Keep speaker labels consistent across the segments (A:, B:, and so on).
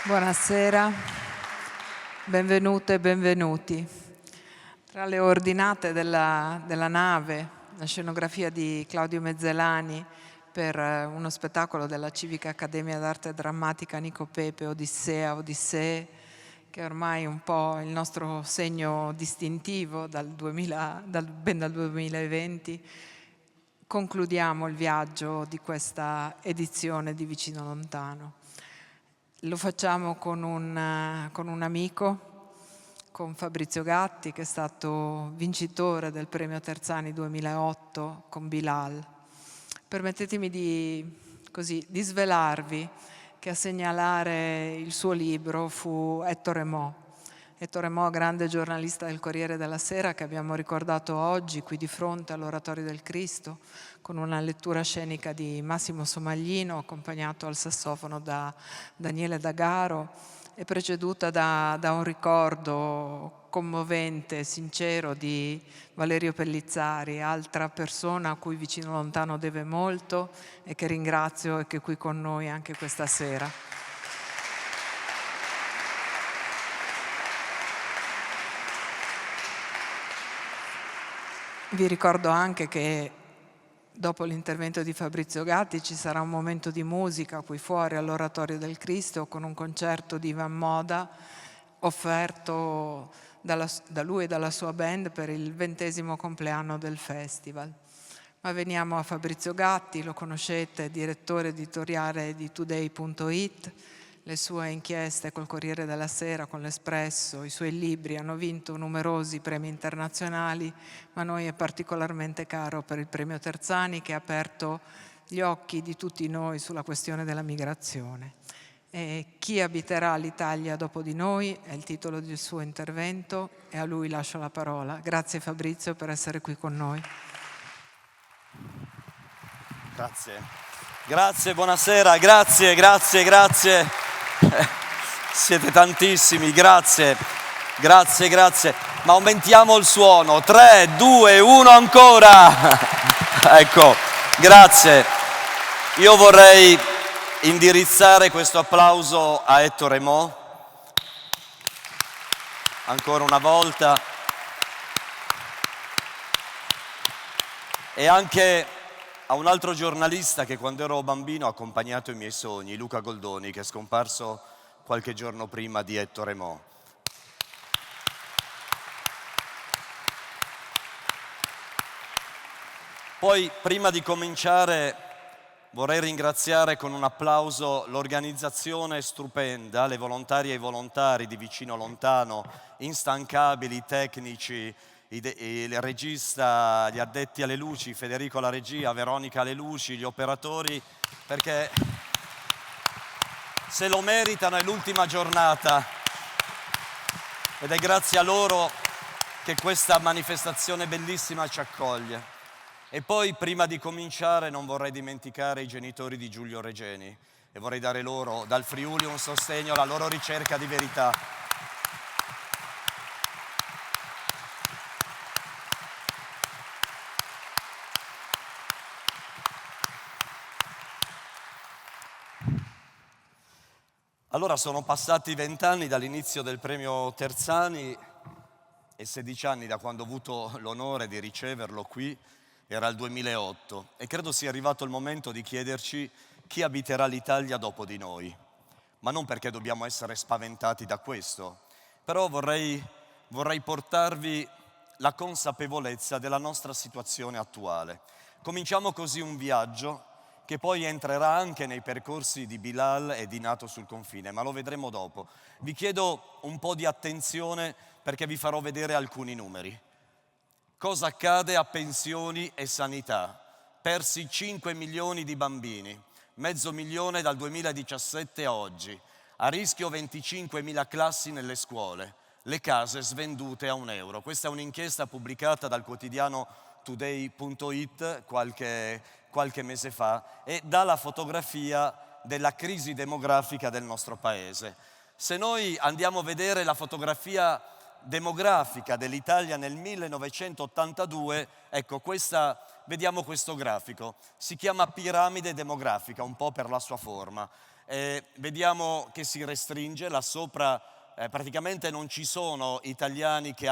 A: Buonasera, benvenute e benvenuti. Tra le ordinate della nave, la scenografia di Claudio Mezzelani per uno spettacolo della Civica Accademia d'Arte Drammatica Nico Pepe, Odissea, Odissee, che è ormai un po' il nostro segno distintivo ben dal 2020, concludiamo il viaggio di questa edizione di Vicino Lontano. Lo facciamo con un amico, con Fabrizio Gatti, che è stato vincitore del premio Terzani 2008 con Bilal. Permettetemi di svelarvi che a segnalare il suo libro fu Ettore Mo. Ettore Mo, grande giornalista del Corriere della Sera, che abbiamo ricordato oggi qui di fronte all'Oratorio del Cristo, con una lettura scenica di Massimo Somaglino, accompagnato al sassofono da Daniele D'Agaro, e preceduta da un ricordo commovente, sincero di Valerio Pellizzari, altra persona a cui Vicino Lontano deve molto e che ringrazio e che è qui con noi anche questa sera. Vi ricordo anche che dopo l'intervento di Fabrizio Gatti ci sarà un momento di musica qui fuori all'Oratorio del Cristo con un concerto di Ivan Moda offerto da lui e dalla sua band per il 20° compleanno del festival. Ma veniamo a Fabrizio Gatti, lo conoscete, direttore editoriale di Today.it. Le sue inchieste col Corriere della Sera, con l'Espresso, i suoi libri hanno vinto numerosi premi internazionali, ma a noi è particolarmente caro per il premio Terzani, che ha aperto gli occhi di tutti noi sulla questione della migrazione. E Chi abiterà l'Italia dopo di noi è il titolo del suo intervento e a lui lascio la parola. Grazie Fabrizio per essere qui con noi.
B: Grazie, buonasera, grazie. Siete tantissimi, grazie. Ma aumentiamo il suono. 3, 2, 1, ancora. Ecco, grazie. Io vorrei indirizzare questo applauso a Ettore Mo. Ancora una volta. E anche a un altro giornalista che quando ero bambino ha accompagnato i miei sogni, Luca Goldoni, che è scomparso qualche giorno prima di Ettore Mo. Poi, prima di cominciare, vorrei ringraziare con un applauso l'organizzazione stupenda, le volontarie e i volontari di Vicino Lontano, instancabili, tecnici, il regista, gli addetti alle luci, Federico alla regia, Veronica alle luci, gli operatori, perché se lo meritano, è l'ultima giornata ed è grazie a loro che questa manifestazione bellissima ci accoglie. E poi, prima di cominciare, non vorrei dimenticare i genitori di Giulio Regeni e vorrei dare loro, dal Friuli, un sostegno alla loro ricerca di verità. Allora, sono passati 20 anni dall'inizio del premio Terzani e 16 anni da quando ho avuto l'onore di riceverlo qui, era il 2008, e credo sia arrivato il momento di chiederci chi abiterà l'Italia dopo di noi. Ma non perché dobbiamo essere spaventati da questo, però vorrei portarvi la consapevolezza della nostra situazione attuale. Cominciamo così un viaggio che poi entrerà anche nei percorsi di Bilal e di Nato sul confine, ma lo vedremo dopo. Vi chiedo un po' di attenzione perché vi farò vedere alcuni numeri. Cosa accade a pensioni e sanità? Persi 5 milioni di bambini, 500.000 dal 2017 a oggi, a rischio 25.000 classi nelle scuole, le case svendute a €1. Questa è un'inchiesta pubblicata dal quotidiano Today.it qualche mese fa e dà la fotografia della crisi demografica del nostro paese. Se noi andiamo a vedere la fotografia demografica dell'Italia nel 1982, ecco, vediamo questo grafico. Si chiama piramide demografica, un po' per la sua forma. Vediamo che si restringe, là sopra praticamente non ci sono italiani che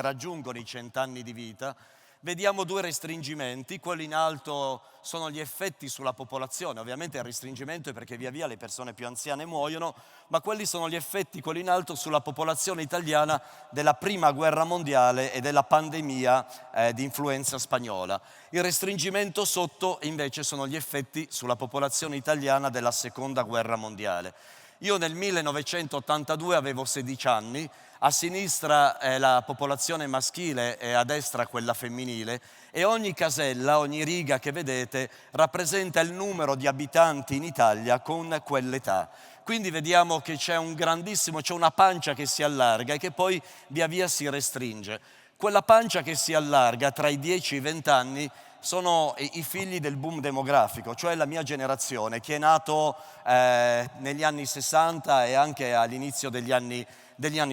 B: raggiungono i 100 anni di vita. Vediamo due restringimenti, quello in alto sono gli effetti sulla popolazione, ovviamente il restringimento è perché via via le persone più anziane muoiono, ma quelli sono gli effetti, quello in alto, sulla popolazione italiana della prima guerra mondiale e della pandemia di influenza spagnola. Il restringimento sotto invece sono gli effetti sulla popolazione italiana della seconda guerra mondiale. Io nel 1982 avevo 16 anni, a sinistra è la popolazione maschile e a destra quella femminile, e ogni casella, ogni riga che vedete rappresenta il numero di abitanti in Italia con quell'età. Quindi vediamo che c'è una pancia che si allarga e che poi via via si restringe. Quella pancia che si allarga tra i 10 e i 20 anni sono i figli del boom demografico, cioè la mia generazione, che è nato negli anni 60 e anche all'inizio degli anni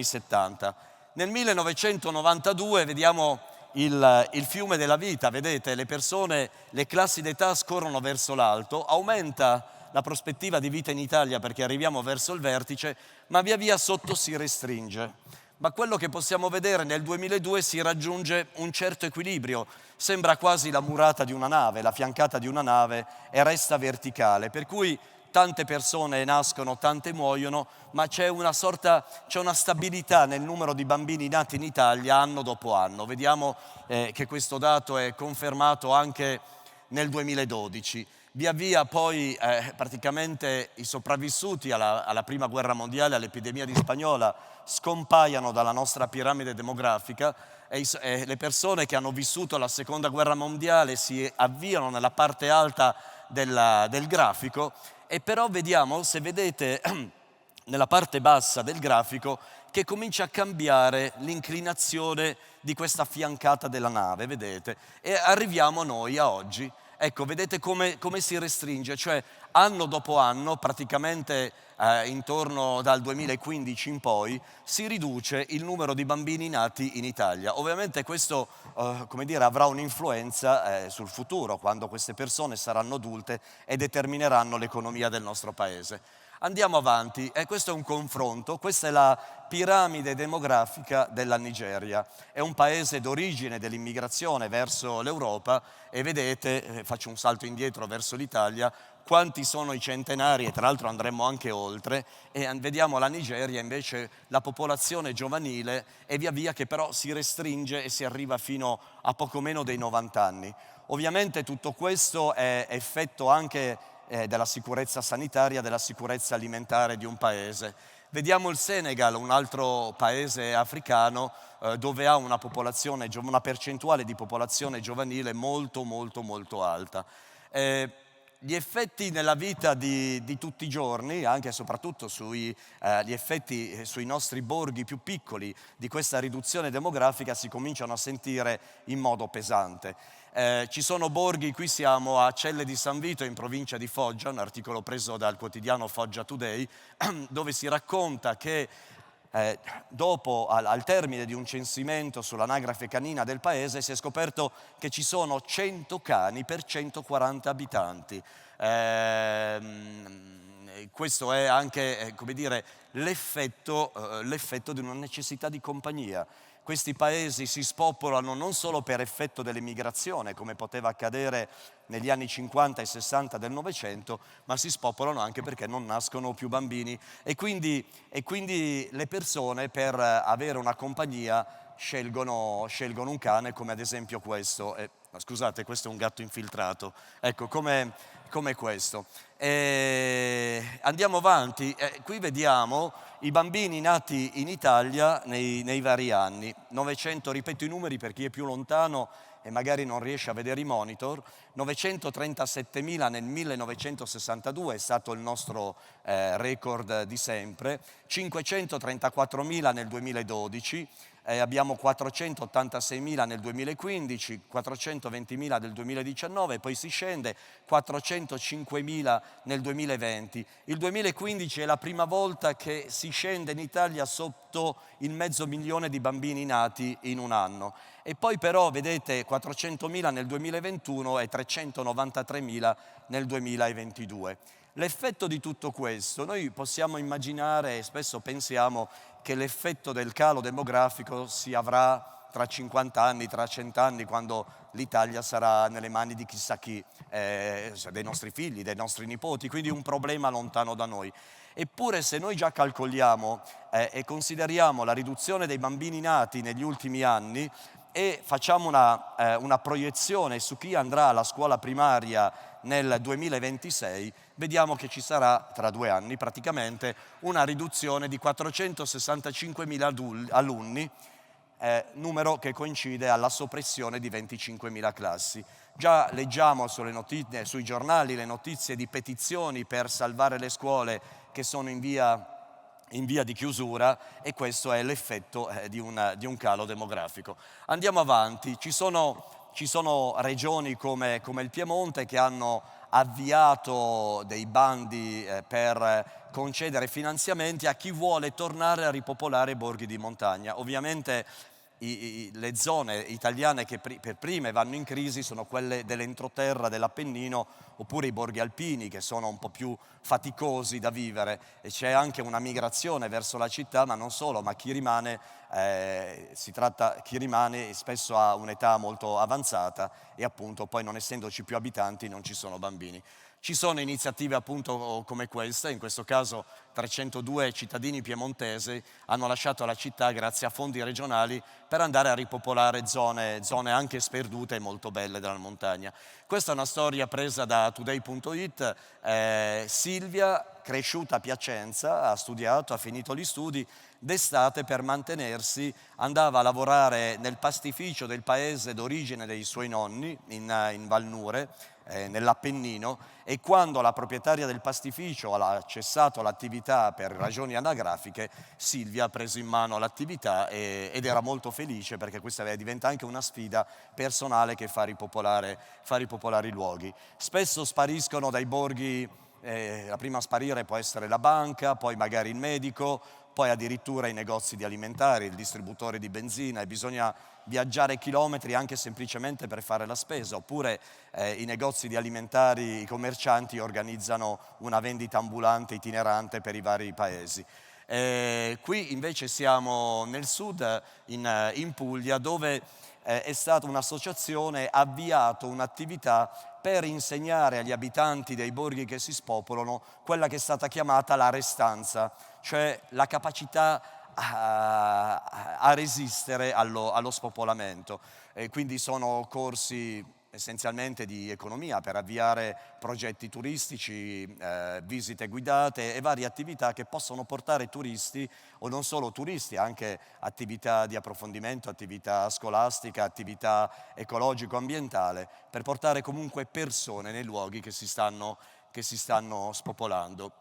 B: 70. Nel 1992 vediamo il fiume della vita, vedete, le classi d'età scorrono verso l'alto, aumenta la prospettiva di vita in Italia perché arriviamo verso il vertice, ma via via sotto si restringe. Ma quello che possiamo vedere nel 2002 si raggiunge un certo equilibrio, sembra quasi la murata di una nave, la fiancata di una nave, e resta verticale, per cui tante persone nascono, tante muoiono, ma c'è una stabilità nel numero di bambini nati in Italia anno dopo anno. Vediamo che questo dato è confermato anche nel 2012. Via via poi praticamente i sopravvissuti alla prima guerra mondiale, all'epidemia di spagnola, scompaiono dalla nostra piramide demografica e le persone che hanno vissuto la seconda guerra mondiale si avviano nella parte alta del grafico, e però vediamo, se vedete nella parte bassa del grafico, che comincia a cambiare l'inclinazione di questa fiancata della nave, vedete? E arriviamo noi a oggi. Ecco, vedete come si restringe, cioè anno dopo anno, praticamente intorno dal 2015 in poi, si riduce il numero di bambini nati in Italia. Ovviamente questo, avrà un'influenza sul futuro, quando queste persone saranno adulte e determineranno l'economia del nostro paese. Andiamo avanti, e questo è un confronto, questa è la piramide demografica della Nigeria. È un paese d'origine dell'immigrazione verso l'Europa, e vedete, faccio un salto indietro verso l'Italia, quanti sono i centenari, e tra l'altro andremo anche oltre, e vediamo la Nigeria invece, la popolazione giovanile, e via via che però si restringe e si arriva fino a poco meno dei 90 anni. Ovviamente tutto questo è effetto anche della sicurezza sanitaria, della sicurezza alimentare di un paese. Vediamo il Senegal, un altro paese africano dove ha una percentuale di popolazione giovanile molto molto molto alta. Gli effetti nella vita di tutti i giorni, anche e soprattutto gli effetti sui nostri borghi più piccoli di questa riduzione demografica, si cominciano a sentire in modo pesante. Ci sono borghi, qui siamo a Celle di San Vito in provincia di Foggia, un articolo preso dal quotidiano Foggia Today, dove si racconta che dopo, al termine di un censimento sull'anagrafe canina del paese, si è scoperto che ci sono 100 cani per 140 abitanti. Questo è anche l'effetto di una necessità di compagnia. Questi paesi si spopolano non solo per effetto dell'emigrazione, come poteva accadere negli anni 50 e 60 del Novecento, ma si spopolano anche perché non nascono più bambini, e quindi le persone, per avere una compagnia, scelgono un cane, come ad esempio questo. Scusate, questo è un gatto infiltrato, ecco, come questo. Andiamo avanti, qui vediamo i bambini nati in Italia nei vari anni. 900, ripeto i numeri per chi è più lontano e magari non riesce a vedere i monitor. 937.000 nel 1962 è stato il nostro record di sempre, 534.000 nel 2012, abbiamo 486.000 nel 2015, 420.000 nel 2019, poi si scende, 405.000 nel 2020. Il 2015 è la prima volta che si scende in Italia sotto il 500.000 di bambini nati in un anno. E poi però, vedete, 400.000 nel 2021 e 393.000 nel 2022. L'effetto di tutto questo, noi possiamo immaginare e spesso pensiamo che l'effetto del calo demografico si avrà tra 50 anni, tra 100 anni, quando l'Italia sarà nelle mani di chissà chi, dei nostri figli, dei nostri nipoti, quindi un problema lontano da noi. Eppure se noi già calcoliamo e consideriamo la riduzione dei bambini nati negli ultimi anni e facciamo una proiezione su chi andrà alla scuola primaria nel 2026, vediamo che ci sarà tra 2 anni praticamente una riduzione di 465.000 alunni, numero che coincide alla soppressione di 25.000 classi. Già leggiamo sui giornali le notizie di petizioni per salvare le scuole che sono in via di chiusura, e questo è l'effetto di un calo demografico. Andiamo avanti, ci sono regioni come il Piemonte che hanno avviato dei bandi per concedere finanziamenti a chi vuole tornare a ripopolare i borghi di montagna. Ovviamente le zone italiane che per prime vanno in crisi sono quelle dell'entroterra dell'Appennino, oppure i borghi alpini, che sono un po' più faticosi da vivere, e c'è anche una migrazione verso la città, ma non solo, ma chi rimane spesso ha un'età molto avanzata e appunto poi, non essendoci più abitanti, non ci sono bambini. Ci sono iniziative appunto come questa, in questo caso 302 cittadini piemontesi hanno lasciato la città grazie a fondi regionali per andare a ripopolare zone anche sperdute e molto belle della montagna. Questa è una storia presa da Today.it. Silvia, cresciuta a Piacenza, ha studiato, ha finito gli studi, d'estate per mantenersi andava a lavorare nel pastificio del paese d'origine dei suoi nonni, in Valnure, nell'Appennino, e quando la proprietaria del pastificio ha cessato l'attività per ragioni anagrafiche, Silvia ha preso in mano l'attività ed era molto felice, perché questa diventa anche una sfida personale che fa ripopolare i luoghi. Spesso spariscono dai borghi, la prima a sparire può essere la banca, poi magari il medico, poi addirittura i negozi di alimentari, il distributore di benzina, e bisogna viaggiare chilometri anche semplicemente per fare la spesa, oppure i negozi di alimentari, i commercianti organizzano una vendita ambulante itinerante per i vari paesi. Qui invece siamo nel sud, in Puglia, dove è stata un'associazione avviato un'attività per insegnare agli abitanti dei borghi che si spopolano quella che è stata chiamata la restanza, cioè la capacità a resistere allo spopolamento. Quindi sono corsi essenzialmente di economia per avviare progetti turistici, visite guidate e varie attività che possono portare turisti, o non solo turisti, anche attività di approfondimento, attività scolastica, attività ecologico-ambientale, per portare comunque persone nei luoghi che si stanno spopolando.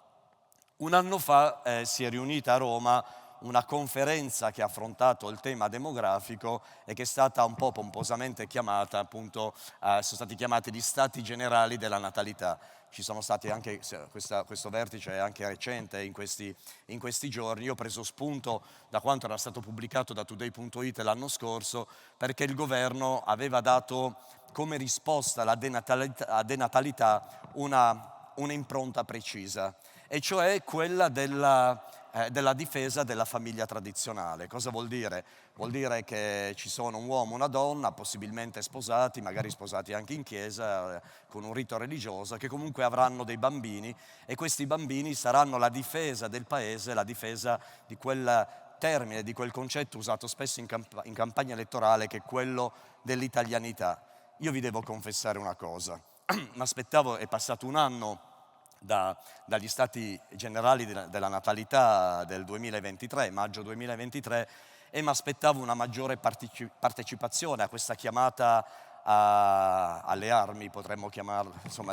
B: Un anno fa si è riunita a Roma una conferenza che ha affrontato il tema demografico e che è stata un po' pomposamente chiamata, appunto, sono stati chiamati gli Stati Generali della Natalità. Ci sono stati anche, questo vertice è anche recente, in questi giorni. Io ho preso spunto da quanto era stato pubblicato da Today.it l'anno scorso, perché il governo aveva dato come risposta alla denatalità un'impronta precisa, e cioè quella della difesa della famiglia tradizionale. Cosa vuol dire? Vuol dire che ci sono un uomo e una donna, possibilmente sposati, magari sposati anche in chiesa, con un rito religioso, che comunque avranno dei bambini, e questi bambini saranno la difesa del paese, la difesa di quel termine, di quel concetto usato spesso in campagna elettorale, che è quello dell'italianità. Io vi devo confessare una cosa, mi aspettavo, è passato un anno dagli Stati Generali della Natalità del 2023, maggio 2023, e mi aspettavo una maggiore partecipazione a questa chiamata alle armi, potremmo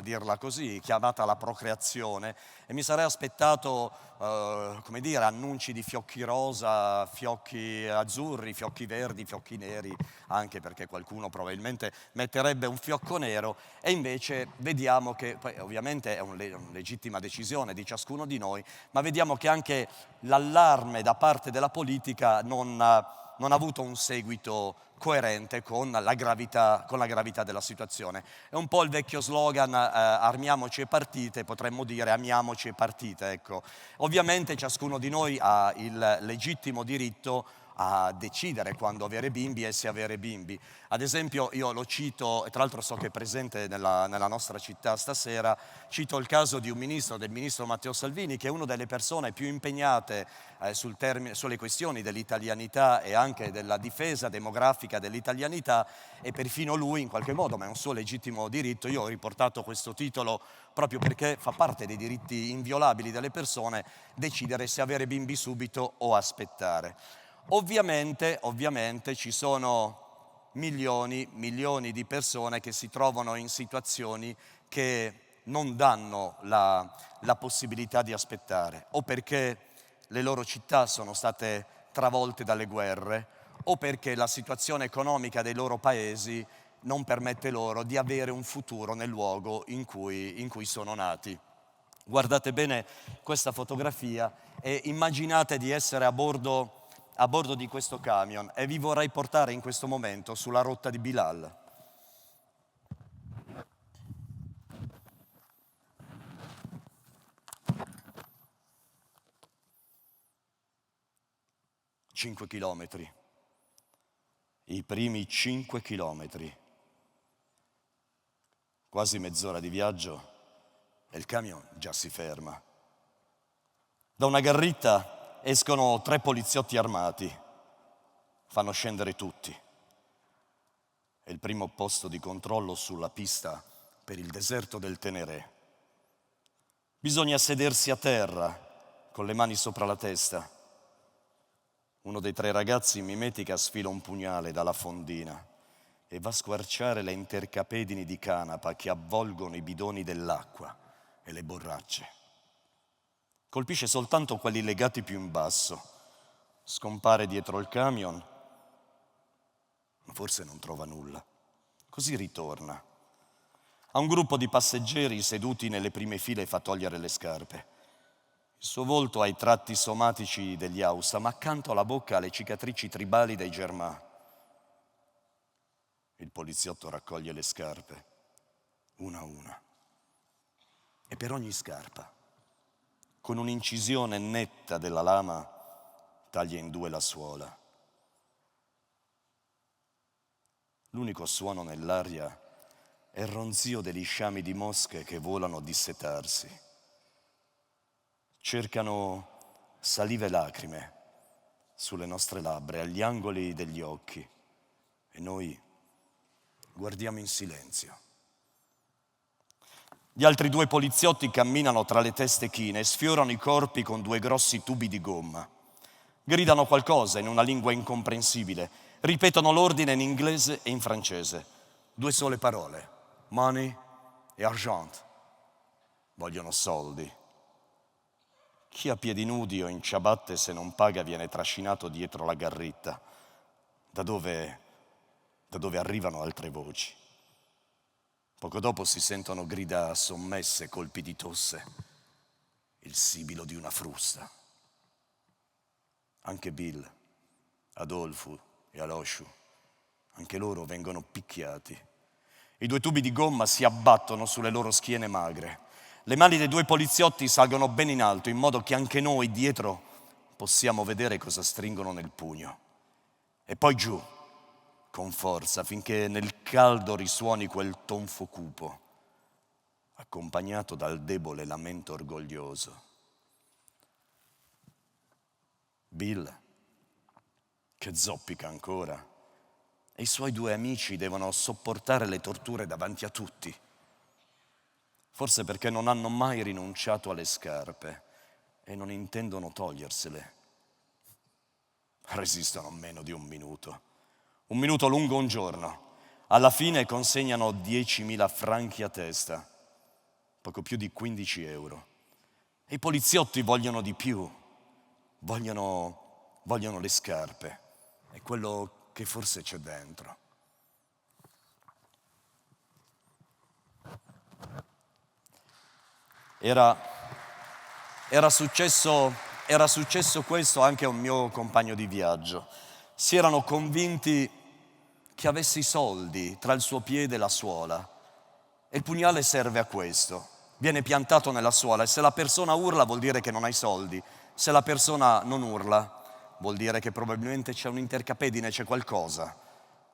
B: dirla così, chiamata la procreazione, e mi sarei aspettato, come dire, annunci di fiocchi rosa, fiocchi azzurri, fiocchi verdi, fiocchi neri, anche perché qualcuno probabilmente metterebbe un fiocco nero, e invece vediamo che, poi ovviamente è una legittima decisione di ciascuno di noi, ma vediamo che anche l'allarme da parte della politica non ha avuto un seguito coerente con la gravità della situazione. È un po' il vecchio slogan armiamoci e partite, potremmo dire amiamoci e partite, ecco. Ovviamente ciascuno di noi ha il legittimo diritto a decidere quando avere bimbi e se avere bimbi. Ad esempio io lo cito, e tra l'altro so che è presente nella nostra città stasera, cito il caso di del ministro Matteo Salvini, che è una delle persone più impegnate sulle questioni dell'italianità e anche della difesa demografica dell'italianità, e perfino lui in qualche modo, ma è un suo legittimo diritto, io ho riportato questo titolo proprio perché fa parte dei diritti inviolabili delle persone, decidere se avere bimbi subito o aspettare. Ovviamente ci sono milioni di persone che si trovano in situazioni che non danno la possibilità di aspettare, o perché le loro città sono state travolte dalle guerre, o perché la situazione economica dei loro paesi non permette loro di avere un futuro nel luogo in cui sono nati. Guardate bene questa fotografia e immaginate di essere a bordo di questo camion, e vi vorrei portare in questo momento sulla rotta di Bilal. Cinque chilometri, i primi 5 chilometri, quasi mezz'ora di viaggio e il camion già si ferma. Da una garritta escono 3 poliziotti armati, fanno scendere tutti. È il primo posto di controllo sulla pista per il deserto del Teneré. Bisogna sedersi a terra con le mani sopra la testa. Uno dei 3 ragazzi in mimetica sfila un pugnale dalla fondina e va a squarciare le intercapedini di canapa che avvolgono i bidoni dell'acqua e le borracce. Colpisce soltanto quelli legati più in basso. Scompare dietro il camion, ma forse non trova nulla. Così ritorna. A un gruppo di passeggeri seduti nelle prime file fa togliere le scarpe. Il suo volto ha i tratti somatici degli Hausa, ma accanto alla bocca ha le cicatrici tribali dei Germà. Il poliziotto raccoglie le scarpe, una a una, e per ogni scarpa, con un'incisione netta della lama, taglia in 2 la suola. L'unico suono nell'aria è il ronzio degli sciami di mosche che volano a dissetarsi. Cercano salive e lacrime sulle nostre labbra, agli angoli degli occhi, e noi guardiamo in silenzio. Gli altri 2 poliziotti camminano tra le teste chine e sfiorano i corpi con 2 grossi tubi di gomma. Gridano qualcosa in una lingua incomprensibile, ripetono l'ordine in inglese e in francese. 2 sole parole, money e argent. Vogliono soldi. Chi a piedi nudi o in ciabatte, se non paga, viene trascinato dietro la garritta, da dove arrivano altre voci. Poco dopo si sentono grida sommesse, colpi di tosse, il sibilo di una frusta. Anche Bill, Adolfo e Alosciu, anche loro vengono picchiati. I 2 tubi di gomma si abbattono sulle loro schiene magre. Le mani dei 2 poliziotti salgono ben in alto, in modo che anche noi dietro possiamo vedere cosa stringono nel pugno. E poi giù, con forza, finché nel caldo risuoni quel tonfo cupo, accompagnato dal debole lamento orgoglioso. Bill, che zoppica ancora, e i suoi 2 amici devono sopportare le torture davanti a tutti. Forse perché non hanno mai rinunciato alle scarpe e non intendono togliersele. Resistono meno di un minuto lungo un giorno, Alla fine consegnano 10.000 franchi a testa, poco più di 15 euro. E i poliziotti vogliono di più, vogliono le scarpe. È quello che forse c'è dentro. Era successo questo anche a un mio compagno di viaggio. Si erano convinti che avesse i soldi tra il suo piede e la suola. E il pugnale serve a questo. Viene piantato nella suola e se la persona urla vuol dire che non hai soldi. Se la persona non urla vuol dire che probabilmente c'è un'intercapedine, c'è qualcosa.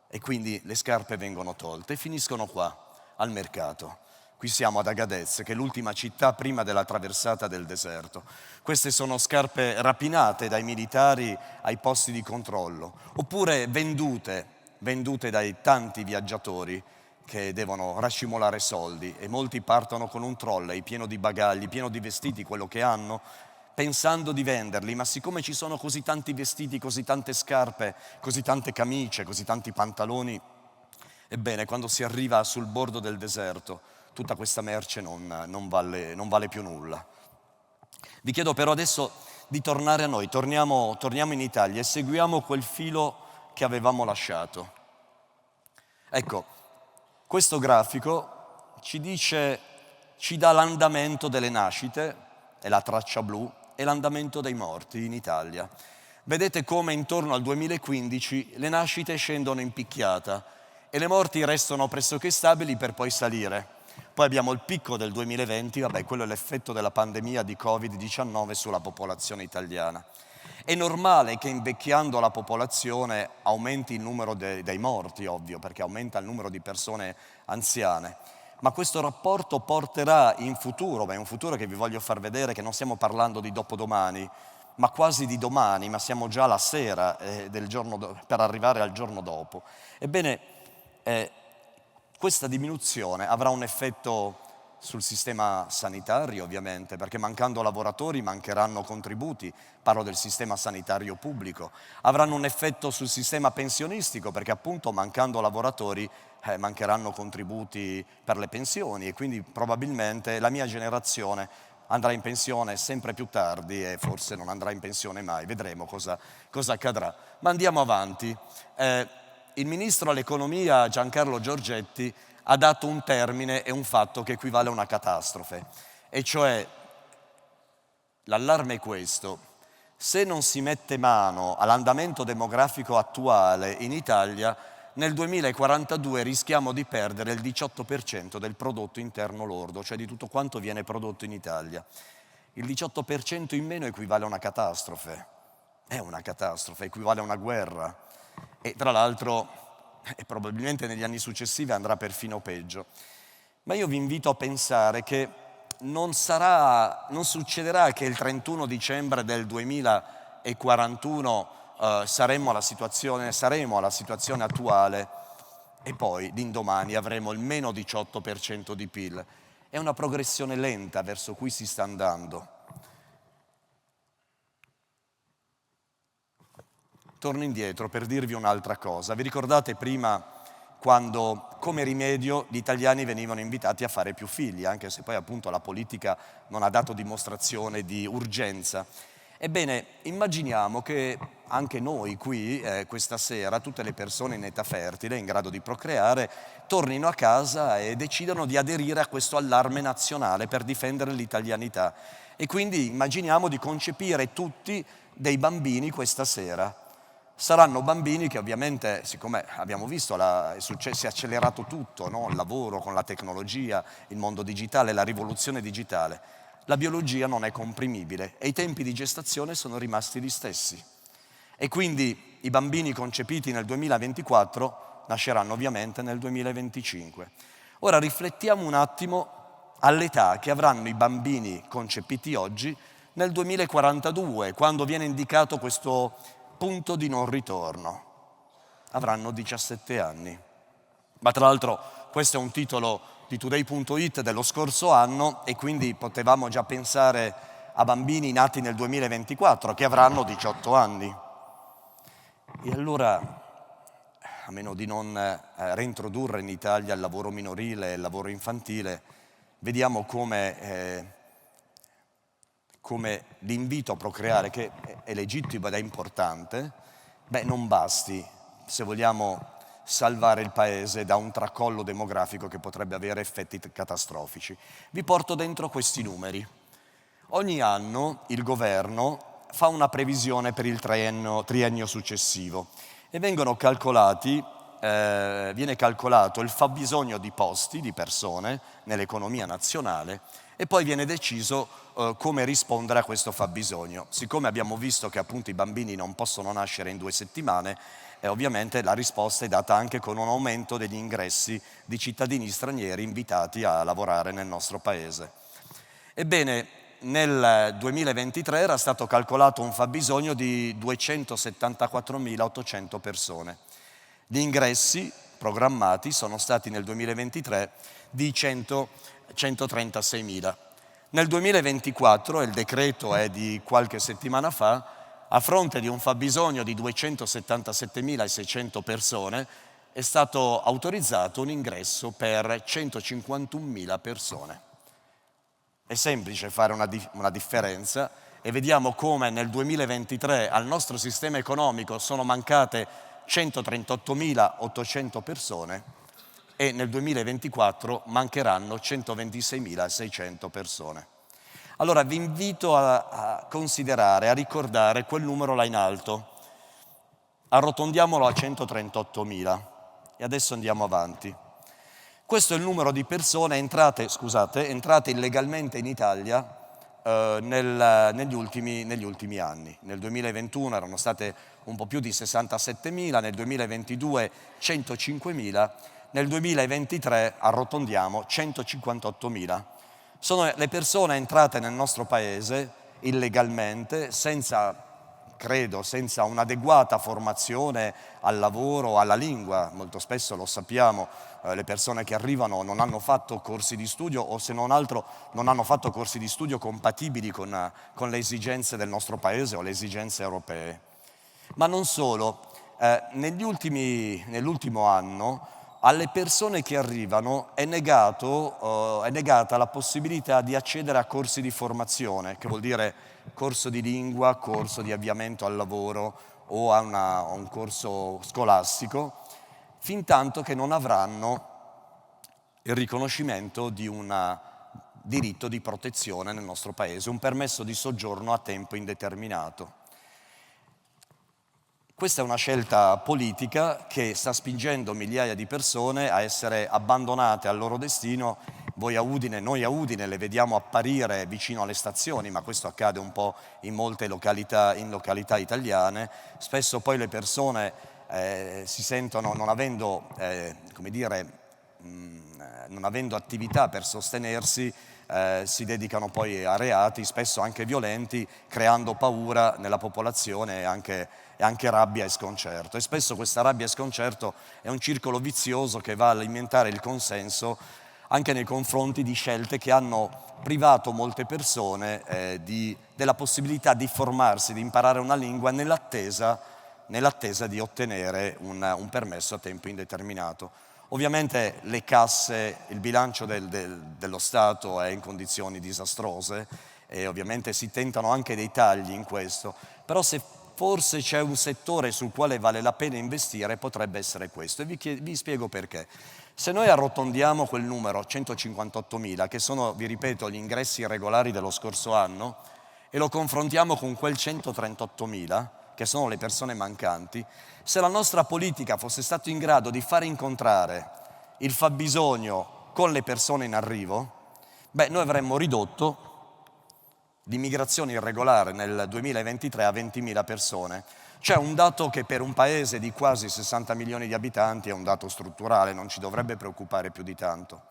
B: E quindi le scarpe vengono tolte e finiscono qua, al mercato. Qui siamo ad Agadez, che è l'ultima città prima della traversata del deserto. Queste sono scarpe rapinate dai militari ai posti di controllo, oppure vendute dai tanti viaggiatori che devono rascimolare soldi e molti partono con un trolley pieno di bagagli, pieno di vestiti, quello che hanno, pensando di venderli, ma siccome ci sono così tanti vestiti, così tante scarpe, così tante camicie, così tanti pantaloni, ebbene, quando si arriva sul bordo del deserto, tutta questa merce non vale più nulla. Vi chiedo però adesso di tornare a noi, torniamo in Italia e seguiamo quel filo che avevamo lasciato. Ecco, questo grafico ci dà l'andamento delle nascite, è la traccia blu, e l'andamento dei morti in Italia. Vedete come intorno al 2015 le nascite scendono in picchiata e le morti restano pressoché stabili per poi salire. Poi abbiamo il picco del 2020, quello è l'effetto della pandemia di Covid-19 sulla popolazione italiana. È normale che invecchiando la popolazione aumenti il numero dei morti, ovvio, perché aumenta il numero di persone anziane. Ma questo rapporto porterà in futuro, è un futuro che vi voglio far vedere, che non stiamo parlando di dopodomani, ma quasi di domani, ma siamo già alla sera per arrivare al giorno dopo. Ebbene, questa diminuzione avrà un effetto sul sistema sanitario, ovviamente, perché mancando lavoratori mancheranno contributi, parlo del sistema sanitario pubblico, avranno un effetto sul sistema pensionistico, perché appunto mancando lavoratori mancheranno contributi per le pensioni e quindi probabilmente la mia generazione andrà in pensione sempre più tardi e forse non andrà in pensione mai, vedremo cosa accadrà. Ma andiamo avanti. Il ministro all'economia Giancarlo Giorgetti ha dato un termine e un fatto che equivale a una catastrofe, e cioè l'allarme è questo: se non si mette mano all'andamento demografico attuale in Italia, nel 2042 rischiamo di perdere il 18% del prodotto interno lordo, cioè di tutto quanto viene prodotto in Italia. Il 18% in meno equivale a una catastrofe, è una catastrofe, equivale a una guerra. E tra l'altro probabilmente negli anni successivi andrà perfino peggio. Ma io vi invito a pensare che non succederà che il 31 dicembre del 2041 saremo alla situazione attuale e poi l'indomani avremo il meno 18% di PIL. È una progressione lenta verso cui si sta andando. Torno indietro per dirvi un'altra cosa. Vi ricordate prima quando, come rimedio, gli italiani venivano invitati a fare più figli, anche se poi appunto la politica non ha dato dimostrazione di urgenza? Ebbene, immaginiamo che anche noi qui, questa sera, tutte le persone in età fertile, in grado di procreare, tornino a casa e decidano di aderire a questo allarme nazionale per difendere l'italianità. E quindi immaginiamo di concepire tutti dei bambini questa sera. Saranno bambini che ovviamente, siccome abbiamo visto, si è accelerato tutto, no? Il lavoro con la tecnologia, il mondo digitale, la rivoluzione digitale, la biologia non è comprimibile e i tempi di gestazione sono rimasti gli stessi. E quindi i bambini concepiti nel 2024 nasceranno ovviamente nel 2025. Ora riflettiamo un attimo all'età che avranno i bambini concepiti oggi nel 2042, quando viene indicato questo punto di non ritorno. Avranno 17 anni. Ma tra l'altro questo è un titolo di Today.it dello scorso anno e quindi potevamo già pensare a bambini nati nel 2024 che avranno 18 anni. E allora a meno di non reintrodurre in Italia il lavoro minorile e il lavoro infantile, vediamo come l'invito a procreare, che è legittimo ed è importante, non basti se vogliamo salvare il paese da un tracollo demografico che potrebbe avere effetti catastrofici. Vi porto dentro questi numeri. Ogni anno il governo fa una previsione per il triennio successivo e viene calcolato il fabbisogno di posti, di persone nell'economia nazionale e poi viene deciso come rispondere a questo fabbisogno. Siccome abbiamo visto che appunto i bambini non possono nascere in 2 settimane, ovviamente la risposta è data anche con un aumento degli ingressi di cittadini stranieri invitati a lavorare nel nostro paese. Ebbene, nel 2023 era stato calcolato un fabbisogno di 274.800 persone. Gli ingressi programmati sono stati nel 2023 di 136.000. Nel 2024, il decreto è di qualche settimana fa, a fronte di un fabbisogno di 277.600 persone, è stato autorizzato un ingresso per 151.000 persone. È semplice fare una differenza e vediamo come nel 2023 al nostro sistema economico sono mancate 138.800 persone e nel 2024 mancheranno 126.600 persone. Allora vi invito a considerare, a ricordare quel numero là in alto. Arrotondiamolo a 138.000 e adesso andiamo avanti. Questo è il numero di persone entrate illegalmente in Italia negli ultimi anni. Nel 2021 erano state un po' più di 67.000, nel 2022 105.000, nel 2023 arrotondiamo 158.000. Sono le persone entrate nel nostro paese illegalmente, senza un'adeguata formazione al lavoro, alla lingua. Molto spesso lo sappiamo, le persone che arrivano non hanno fatto corsi di studio o se non altro non hanno fatto corsi di studio compatibili con le esigenze del nostro paese o le esigenze europee. Ma non solo, nell'ultimo anno alle persone che arrivano è negata la possibilità di accedere a corsi di formazione, che vuol dire corso di lingua, corso di avviamento al lavoro o a un corso scolastico, fin tanto che non avranno il riconoscimento di un diritto di protezione nel nostro paese, un permesso di soggiorno a tempo indeterminato. Questa è una scelta politica che sta spingendo migliaia di persone a essere abbandonate al loro destino. Noi a Udine le vediamo apparire vicino alle stazioni, ma questo accade un po' in molte località italiane. Spesso poi le persone si sentono, non avendo attività per sostenersi, si dedicano poi a reati, spesso anche violenti, creando paura nella popolazione e anche rabbia e sconcerto. E spesso questa rabbia e sconcerto è un circolo vizioso che va a alimentare il consenso anche nei confronti di scelte che hanno privato molte persone della possibilità di formarsi, di imparare una lingua nell'attesa di ottenere un permesso a tempo indeterminato. Ovviamente le casse, il bilancio dello Stato è in condizioni disastrose e ovviamente si tentano anche dei tagli in questo, però se forse c'è un settore sul quale vale la pena investire potrebbe essere questo e vi spiego perché. Se noi arrotondiamo quel numero, 158.000, che sono, vi ripeto, gli ingressi irregolari dello scorso anno, e lo confrontiamo con quel 138.000, che sono le persone mancanti, se la nostra politica fosse stata in grado di fare incontrare il fabbisogno con le persone in arrivo, noi avremmo ridotto l'immigrazione irregolare nel 2023 a 20.000 persone. C'è un dato che per un paese di quasi 60 milioni di abitanti è un dato strutturale, non ci dovrebbe preoccupare più di tanto.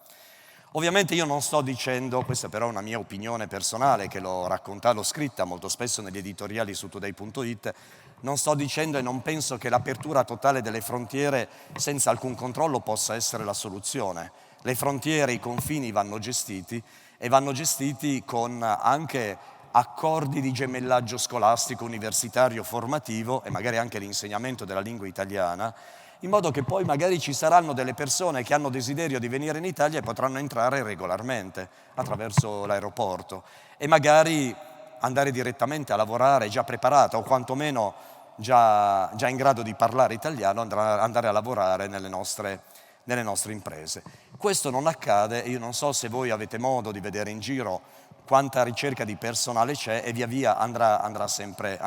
B: Ovviamente io non sto dicendo, questa però è una mia opinione personale che l'ho scritta molto spesso negli editoriali su Today.it, non sto dicendo e non penso che l'apertura totale delle frontiere senza alcun controllo possa essere la soluzione. Le frontiere, i confini vanno gestiti e vanno gestiti con anche accordi di gemellaggio scolastico, universitario, formativo e magari anche l'insegnamento della lingua italiana in modo che poi magari ci saranno delle persone che hanno desiderio di venire in Italia e potranno entrare regolarmente attraverso l'aeroporto e magari andare direttamente a lavorare già preparata o quantomeno già in grado di parlare italiano, andare a lavorare nelle nostre imprese. Questo non accade, io non so se voi avete modo di vedere in giro quanta ricerca di personale c'è e via via andrà sempre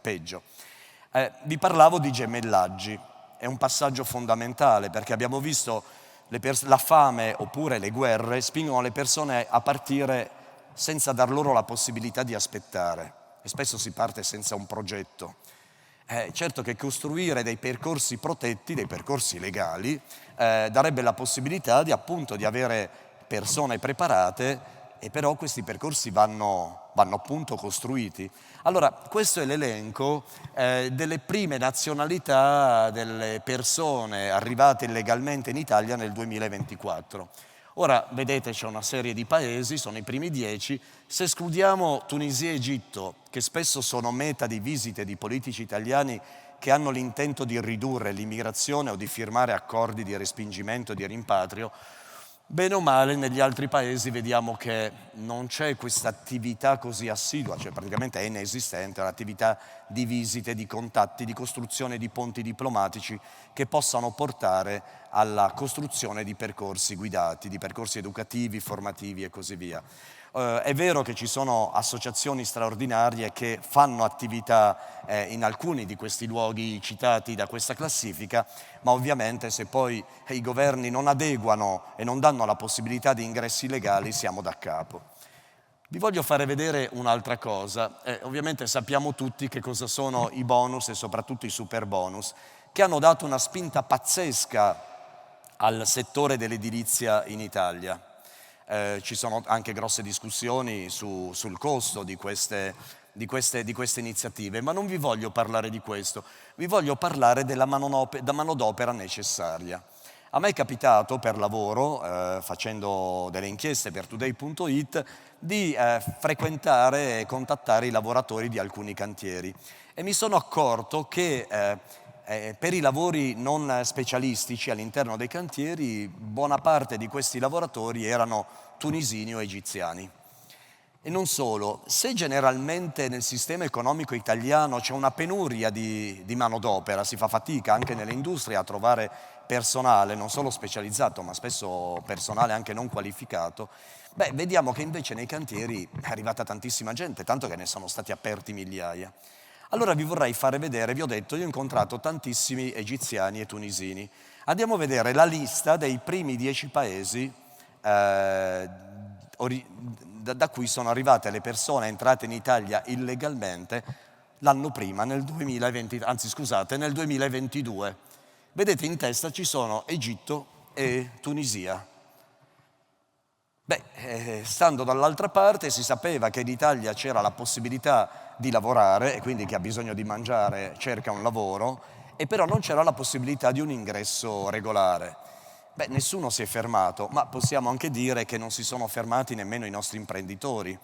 B: peggio. Vi parlavo di gemellaggi, è un passaggio fondamentale perché abbiamo visto la fame oppure le guerre spingono le persone a partire senza dar loro la possibilità di aspettare e spesso si parte senza un progetto. Certo che costruire dei percorsi protetti, dei percorsi legali, darebbe la possibilità di avere persone preparate e però questi percorsi vanno appunto costruiti. Allora, questo è l'elenco delle prime nazionalità delle persone arrivate illegalmente in Italia nel 2024. Ora, vedete, c'è una serie di paesi, sono i primi 10. Se escludiamo Tunisia e Egitto, che spesso sono meta di visite di politici italiani che hanno l'intento di ridurre l'immigrazione o di firmare accordi di respingimento e di rimpatrio, bene o male negli altri paesi vediamo che non c'è questa attività così assidua, cioè praticamente è inesistente l'attività di visite, di contatti, di costruzione di ponti diplomatici che possano portare alla costruzione di percorsi guidati, di percorsi educativi, formativi e così via. È vero che ci sono associazioni straordinarie che fanno attività in alcuni di questi luoghi citati da questa classifica, ma ovviamente se poi i governi non adeguano e non danno la possibilità di ingressi legali siamo da capo. Vi voglio fare vedere un'altra cosa. Ovviamente sappiamo tutti che cosa sono i bonus e soprattutto i super bonus, che hanno dato una spinta pazzesca al settore dell'edilizia in Italia. Ci sono anche grosse discussioni sul costo di queste iniziative, ma non vi voglio parlare di questo, vi voglio parlare della manodopera necessaria. A me è capitato per lavoro, facendo delle inchieste per Today.it, di frequentare e contattare i lavoratori di alcuni cantieri e mi sono accorto che per i lavori non specialistici all'interno dei cantieri, buona parte di questi lavoratori erano tunisini o egiziani. E non solo, se generalmente nel sistema economico italiano c'è una penuria di manodopera, si fa fatica anche nelle industrie a trovare personale, non solo specializzato, ma spesso personale anche non qualificato, vediamo che invece nei cantieri è arrivata tantissima gente, tanto che ne sono stati aperti migliaia. Allora vi vorrei fare vedere, vi ho detto, io ho incontrato tantissimi egiziani e tunisini. Andiamo a vedere la lista dei primi 10 paesi da cui sono arrivate le persone entrate in Italia illegalmente l'anno prima, nel 2022. Vedete in testa ci sono Egitto e Tunisia. Stando dall'altra parte si sapeva che in Italia c'era la possibilità di lavorare e quindi chi ha bisogno di mangiare cerca un lavoro e però non c'era la possibilità di un ingresso regolare. Nessuno si è fermato, ma possiamo anche dire che non si sono fermati nemmeno i nostri imprenditori.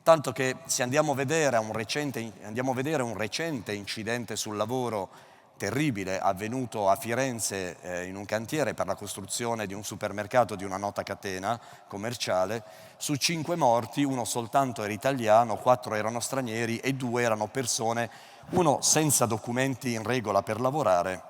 B: Tanto che se andiamo a vedere un recente incidente sul lavoro terribile avvenuto a Firenze in un cantiere per la costruzione di un supermercato di una nota catena commerciale, su 5 morti 1 soltanto era italiano, 4 erano stranieri e 2 erano persone, uno senza documenti in regola per lavorare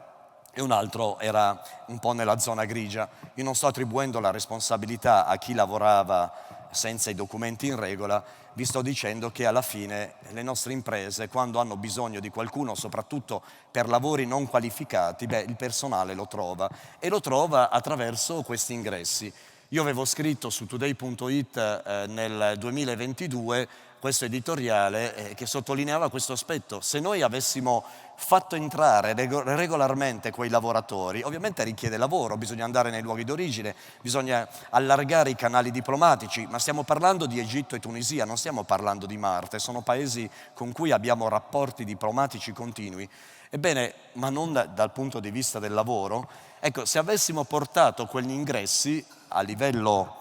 B: e un altro era un po' nella zona grigia. Io non sto attribuendo la responsabilità a chi lavorava senza i documenti in regola, vi sto dicendo che alla fine le nostre imprese, quando hanno bisogno di qualcuno, soprattutto per lavori non qualificati, il personale lo trova e lo trova attraverso questi ingressi. Io avevo scritto su Today.it nel 2022 questo editoriale che sottolineava questo aspetto. Se noi avessimo fatto entrare regolarmente quei lavoratori, ovviamente richiede lavoro, bisogna andare nei luoghi d'origine, bisogna allargare i canali diplomatici, ma stiamo parlando di Egitto e Tunisia, non stiamo parlando di Marte, sono paesi con cui abbiamo rapporti diplomatici continui. Ebbene, ma non dal punto di vista del lavoro, ecco, se avessimo portato quegli ingressi a livello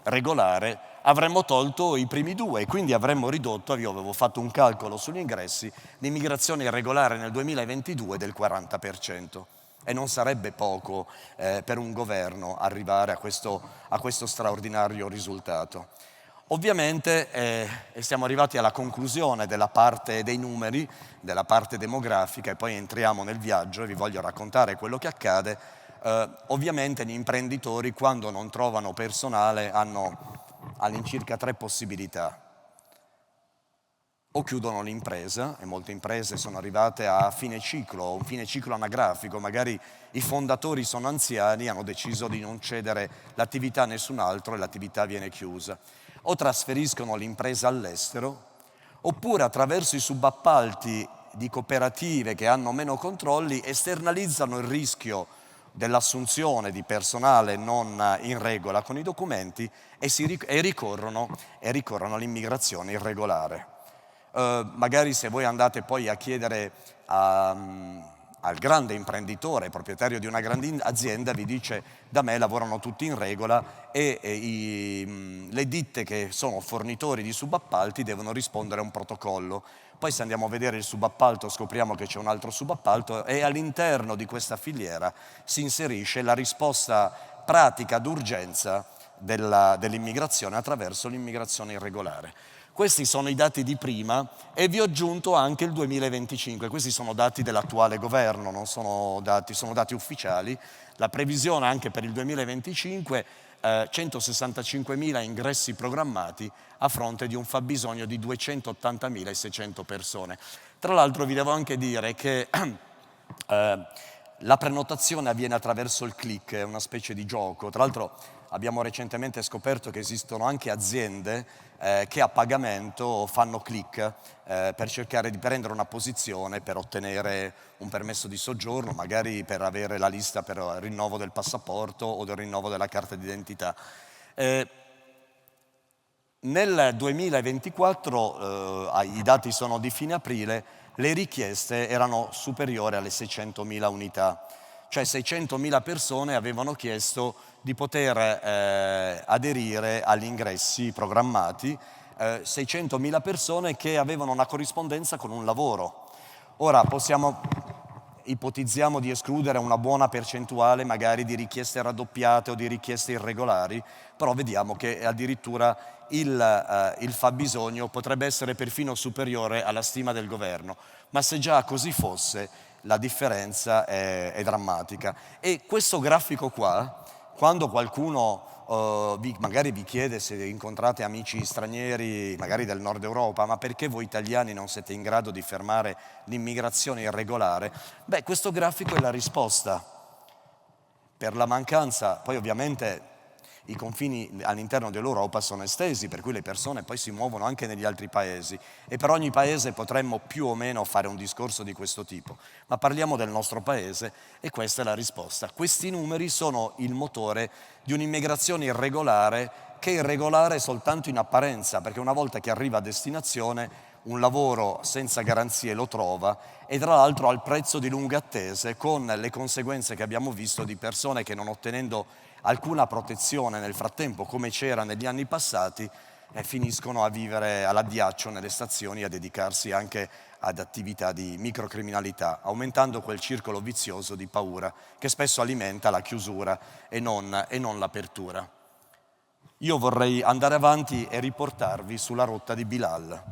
B: regolare, avremmo tolto i primi 2 e quindi avremmo ridotto, io avevo fatto un calcolo sugli ingressi, l'immigrazione irregolare nel 2022 del 40%. e non sarebbe poco per un governo arrivare a questo straordinario risultato. Ovviamente siamo arrivati alla conclusione della parte dei numeri, della parte demografica, e poi entriamo nel viaggio e vi voglio raccontare quello che accade. Ovviamente gli imprenditori, quando non trovano personale, hanno all'incirca 3 possibilità. O chiudono l'impresa, e molte imprese sono arrivate a fine ciclo, un fine ciclo anagrafico, magari i fondatori sono anziani, hanno deciso di non cedere l'attività a nessun altro e l'attività viene chiusa. O trasferiscono l'impresa all'estero, oppure attraverso i subappalti di cooperative che hanno meno controlli esternalizzano il rischio dell'assunzione di personale non in regola con i documenti e ricorrono all'immigrazione irregolare. Magari se voi andate poi a chiedere al grande imprenditore, proprietario di una grande azienda, vi dice: da me lavorano tutti in regola e le ditte che sono fornitori di subappalti devono rispondere a un protocollo. Poi se andiamo a vedere il subappalto scopriamo che c'è un altro subappalto e all'interno di questa filiera si inserisce la risposta pratica d'urgenza dell'immigrazione attraverso l'immigrazione irregolare. Questi sono i dati di prima e vi ho aggiunto anche il 2025. Questi sono dati dell'attuale governo, non sono dati ufficiali. La previsione anche per il 2025 165.000 ingressi programmati a fronte di un fabbisogno di 280.600 persone. Tra l'altro vi devo anche dire che la prenotazione avviene attraverso il click, è una specie di gioco. Tra l'altro abbiamo recentemente scoperto che esistono anche aziende che a pagamento fanno click per cercare di prendere una posizione per ottenere un permesso di soggiorno, magari per avere la lista per il rinnovo del passaporto o del rinnovo della carta d'identità. Nel 2024, i dati sono di fine aprile, le richieste erano superiori alle 600.000 unità, cioè 600.000 persone avevano chiesto di poter aderire agli ingressi programmati, 600.000 persone che avevano una corrispondenza con un lavoro. Ora ipotizziamo di escludere una buona percentuale magari di richieste raddoppiate o di richieste irregolari, però vediamo che addirittura il fabbisogno potrebbe essere perfino superiore alla stima del governo, ma se già così fosse la differenza è drammatica. E questo grafico qua, quando qualcuno magari vi chiede, se incontrate amici stranieri, magari del nord Europa, ma perché voi italiani non siete in grado di fermare l'immigrazione irregolare? Beh, questo grafico è la risposta. Per la mancanza, poi ovviamente i confini all'interno dell'Europa sono estesi, per cui le persone poi si muovono anche negli altri paesi e per ogni paese potremmo più o meno fare un discorso di questo tipo, ma parliamo del nostro paese e questa è la risposta. Questi numeri sono il motore di un'immigrazione irregolare che è irregolare soltanto in apparenza, perché una volta che arriva a destinazione un lavoro senza garanzie lo trova e tra l'altro al prezzo di lunghe attese, con le conseguenze che abbiamo visto di persone che non ottenendo alcuna protezione nel frattempo, come c'era negli anni passati, finiscono a vivere all'addiaccio nelle stazioni, a dedicarsi anche ad attività di microcriminalità, aumentando quel circolo vizioso di paura che spesso alimenta la chiusura e non l'apertura. Io vorrei andare avanti e riportarvi sulla rotta di Bilal.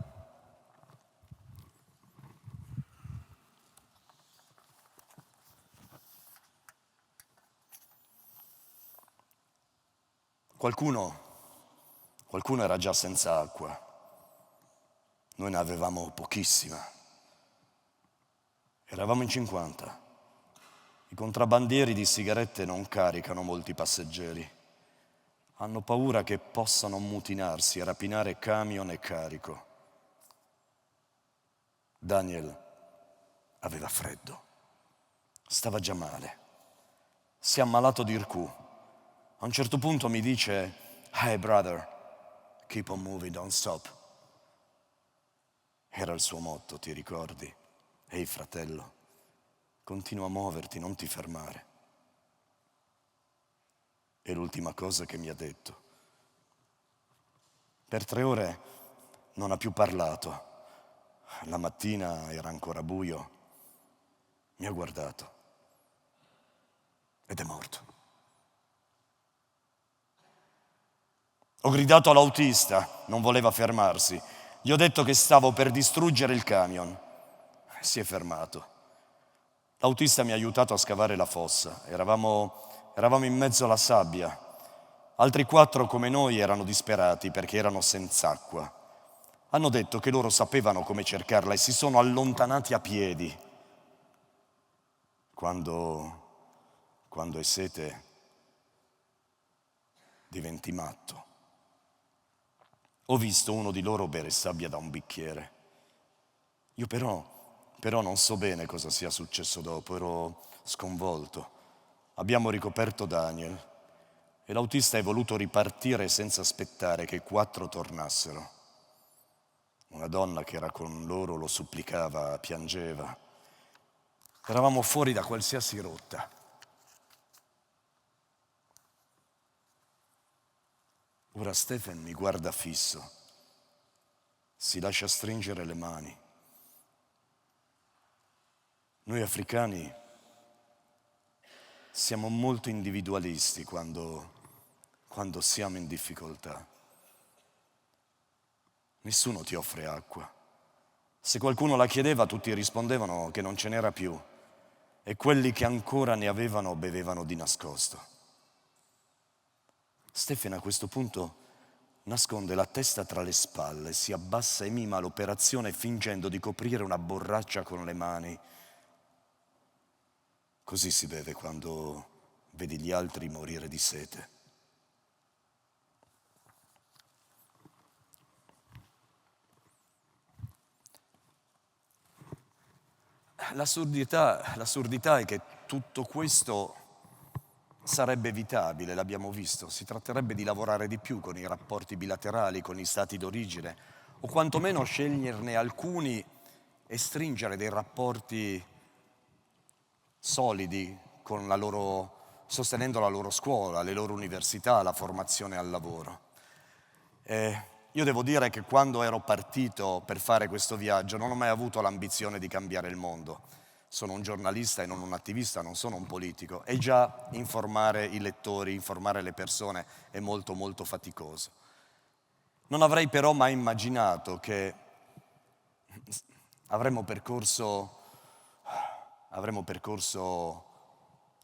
B: Qualcuno era già senza acqua, noi ne avevamo pochissima, eravamo in 50, i contrabbandieri di sigarette non caricano molti passeggeri, hanno paura che possano mutinarsi e rapinare camion e carico. Daniel aveva freddo, stava già male, si è ammalato di irkù. A un certo punto mi dice: "Hey brother, keep on moving, don't stop." Era il suo motto, ti ricordi? Ehi fratello, continua a muoverti, non ti fermare. È l'ultima cosa che mi ha detto. Per 3 ore non ha più parlato. La mattina era ancora buio. Mi ha guardato. ed è morto. Ho gridato all'autista, non voleva fermarsi. Gli ho detto che stavo per distruggere il camion. Si è fermato. L'autista mi ha aiutato a scavare la fossa. Eravamo in mezzo alla sabbia. Altri 4 come noi erano disperati perché erano senza acqua. Hanno detto che loro sapevano come cercarla e si sono allontanati a piedi. Quando hai sete, diventi matto. Ho visto uno di loro bere sabbia da un bicchiere. Io però non so bene cosa sia successo dopo, ero sconvolto. Abbiamo ricoperto Daniel e l'autista è voluto ripartire senza aspettare che i 4 tornassero. Una donna che era con loro lo supplicava, piangeva. Eravamo fuori da qualsiasi rotta. Ora Stephen mi guarda fisso, si lascia stringere le mani. Noi africani siamo molto individualisti quando siamo in difficoltà. Nessuno ti offre acqua. Se qualcuno la chiedeva, tutti rispondevano che non ce n'era più e quelli che ancora ne avevano bevevano di nascosto. Stephen a questo punto nasconde la testa tra le spalle, si abbassa e mima l'operazione fingendo di coprire una borraccia con le mani. Così si beve quando vedi gli altri morire di sete. L'assurdità è che tutto questo sarebbe evitabile, l'abbiamo visto. Si tratterebbe di lavorare di più con i rapporti bilaterali, con gli stati d'origine, o quantomeno sceglierne alcuni e stringere dei rapporti solidi con sostenendo la loro scuola, le loro università, la formazione al lavoro. Io devo dire che quando ero partito per fare questo viaggio non ho mai avuto l'ambizione di cambiare il mondo. Sono un giornalista e non un attivista, non sono un politico. E già informare i lettori, informare le persone è molto molto faticoso. Non avrei però mai immaginato che avremmo percorso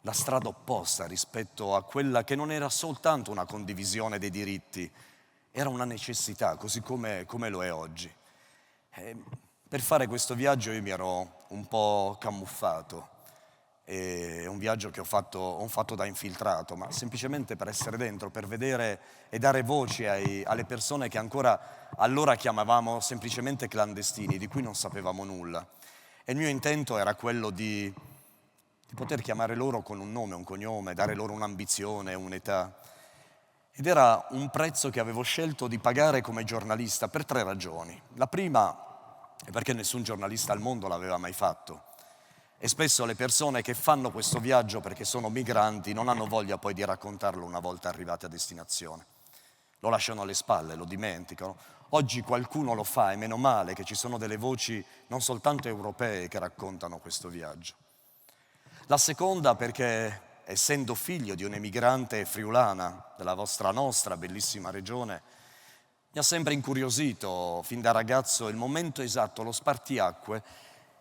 B: la strada opposta rispetto a quella che non era soltanto una condivisione dei diritti, era una necessità, così come lo è oggi. Per fare questo viaggio io mi ero un po' camuffato. È un viaggio che ho fatto da infiltrato, ma semplicemente per essere dentro, per vedere e dare voce alle persone che ancora allora chiamavamo semplicemente clandestini, di cui non sapevamo nulla. E il mio intento era quello di poter chiamare loro con un nome, un cognome, dare loro un'ambizione, un'età. Ed era un prezzo che avevo scelto di pagare come giornalista per 3 ragioni. La prima è perché nessun giornalista al mondo l'aveva mai fatto. E spesso le persone che fanno questo viaggio perché sono migranti non hanno voglia poi di raccontarlo una volta arrivati a destinazione. Lo lasciano alle spalle, lo dimenticano. Oggi qualcuno lo fa e meno male che ci sono delle voci non soltanto europee che raccontano questo viaggio. La seconda perché, essendo figlio di un'emigrante friulana della nostra bellissima regione, mi ha sempre incuriosito fin da ragazzo il momento esatto, lo spartiacque,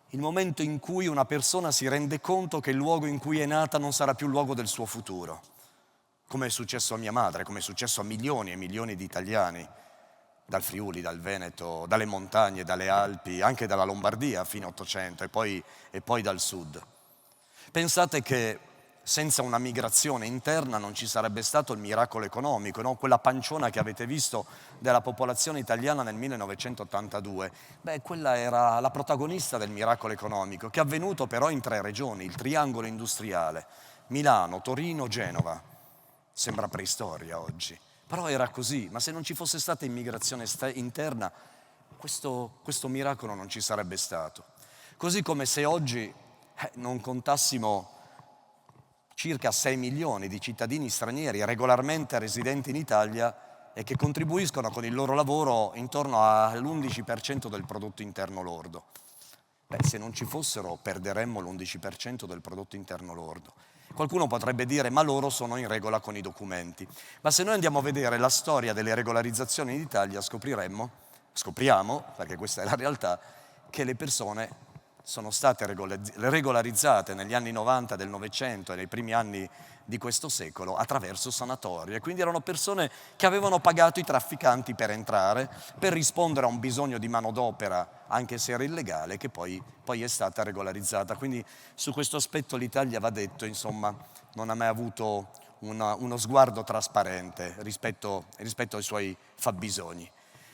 B: il momento in cui una persona si rende conto che il luogo in cui è nata non sarà più il luogo del suo futuro, come è successo a mia madre, come è successo a milioni e milioni di italiani, dal Friuli, dal Veneto, dalle montagne, dalle Alpi, anche dalla Lombardia fino all'Ottocento e poi dal sud. Pensate che senza una migrazione interna non ci sarebbe stato il miracolo economico, no? Quella panciona che avete visto della popolazione italiana nel 1982, quella era la protagonista del miracolo economico, che è avvenuto però in 3 regioni, il triangolo industriale, Milano, Torino, Genova. Sembra preistoria oggi, però era così, ma se non ci fosse stata immigrazione interna, questo miracolo non ci sarebbe stato. Così come se oggi non contassimo circa 6 milioni di cittadini stranieri regolarmente residenti in Italia e che contribuiscono con il loro lavoro intorno all'11% del prodotto interno lordo. Se non ci fossero perderemmo l'11% del prodotto interno lordo. Qualcuno potrebbe dire, ma loro sono in regola con i documenti. Ma se noi andiamo a vedere la storia delle regolarizzazioni in Italia, scopriamo, perché questa è la realtà, che le persone sono state regolarizzate negli anni 90 del Novecento e nei primi anni di questo secolo attraverso sanatorie. Quindi erano persone che avevano pagato i trafficanti per entrare, per rispondere a un bisogno di manodopera, anche se era illegale, che poi è stata regolarizzata. Quindi su questo aspetto l'Italia, va detto, insomma, non ha mai avuto uno sguardo trasparente rispetto ai suoi fabbisogni.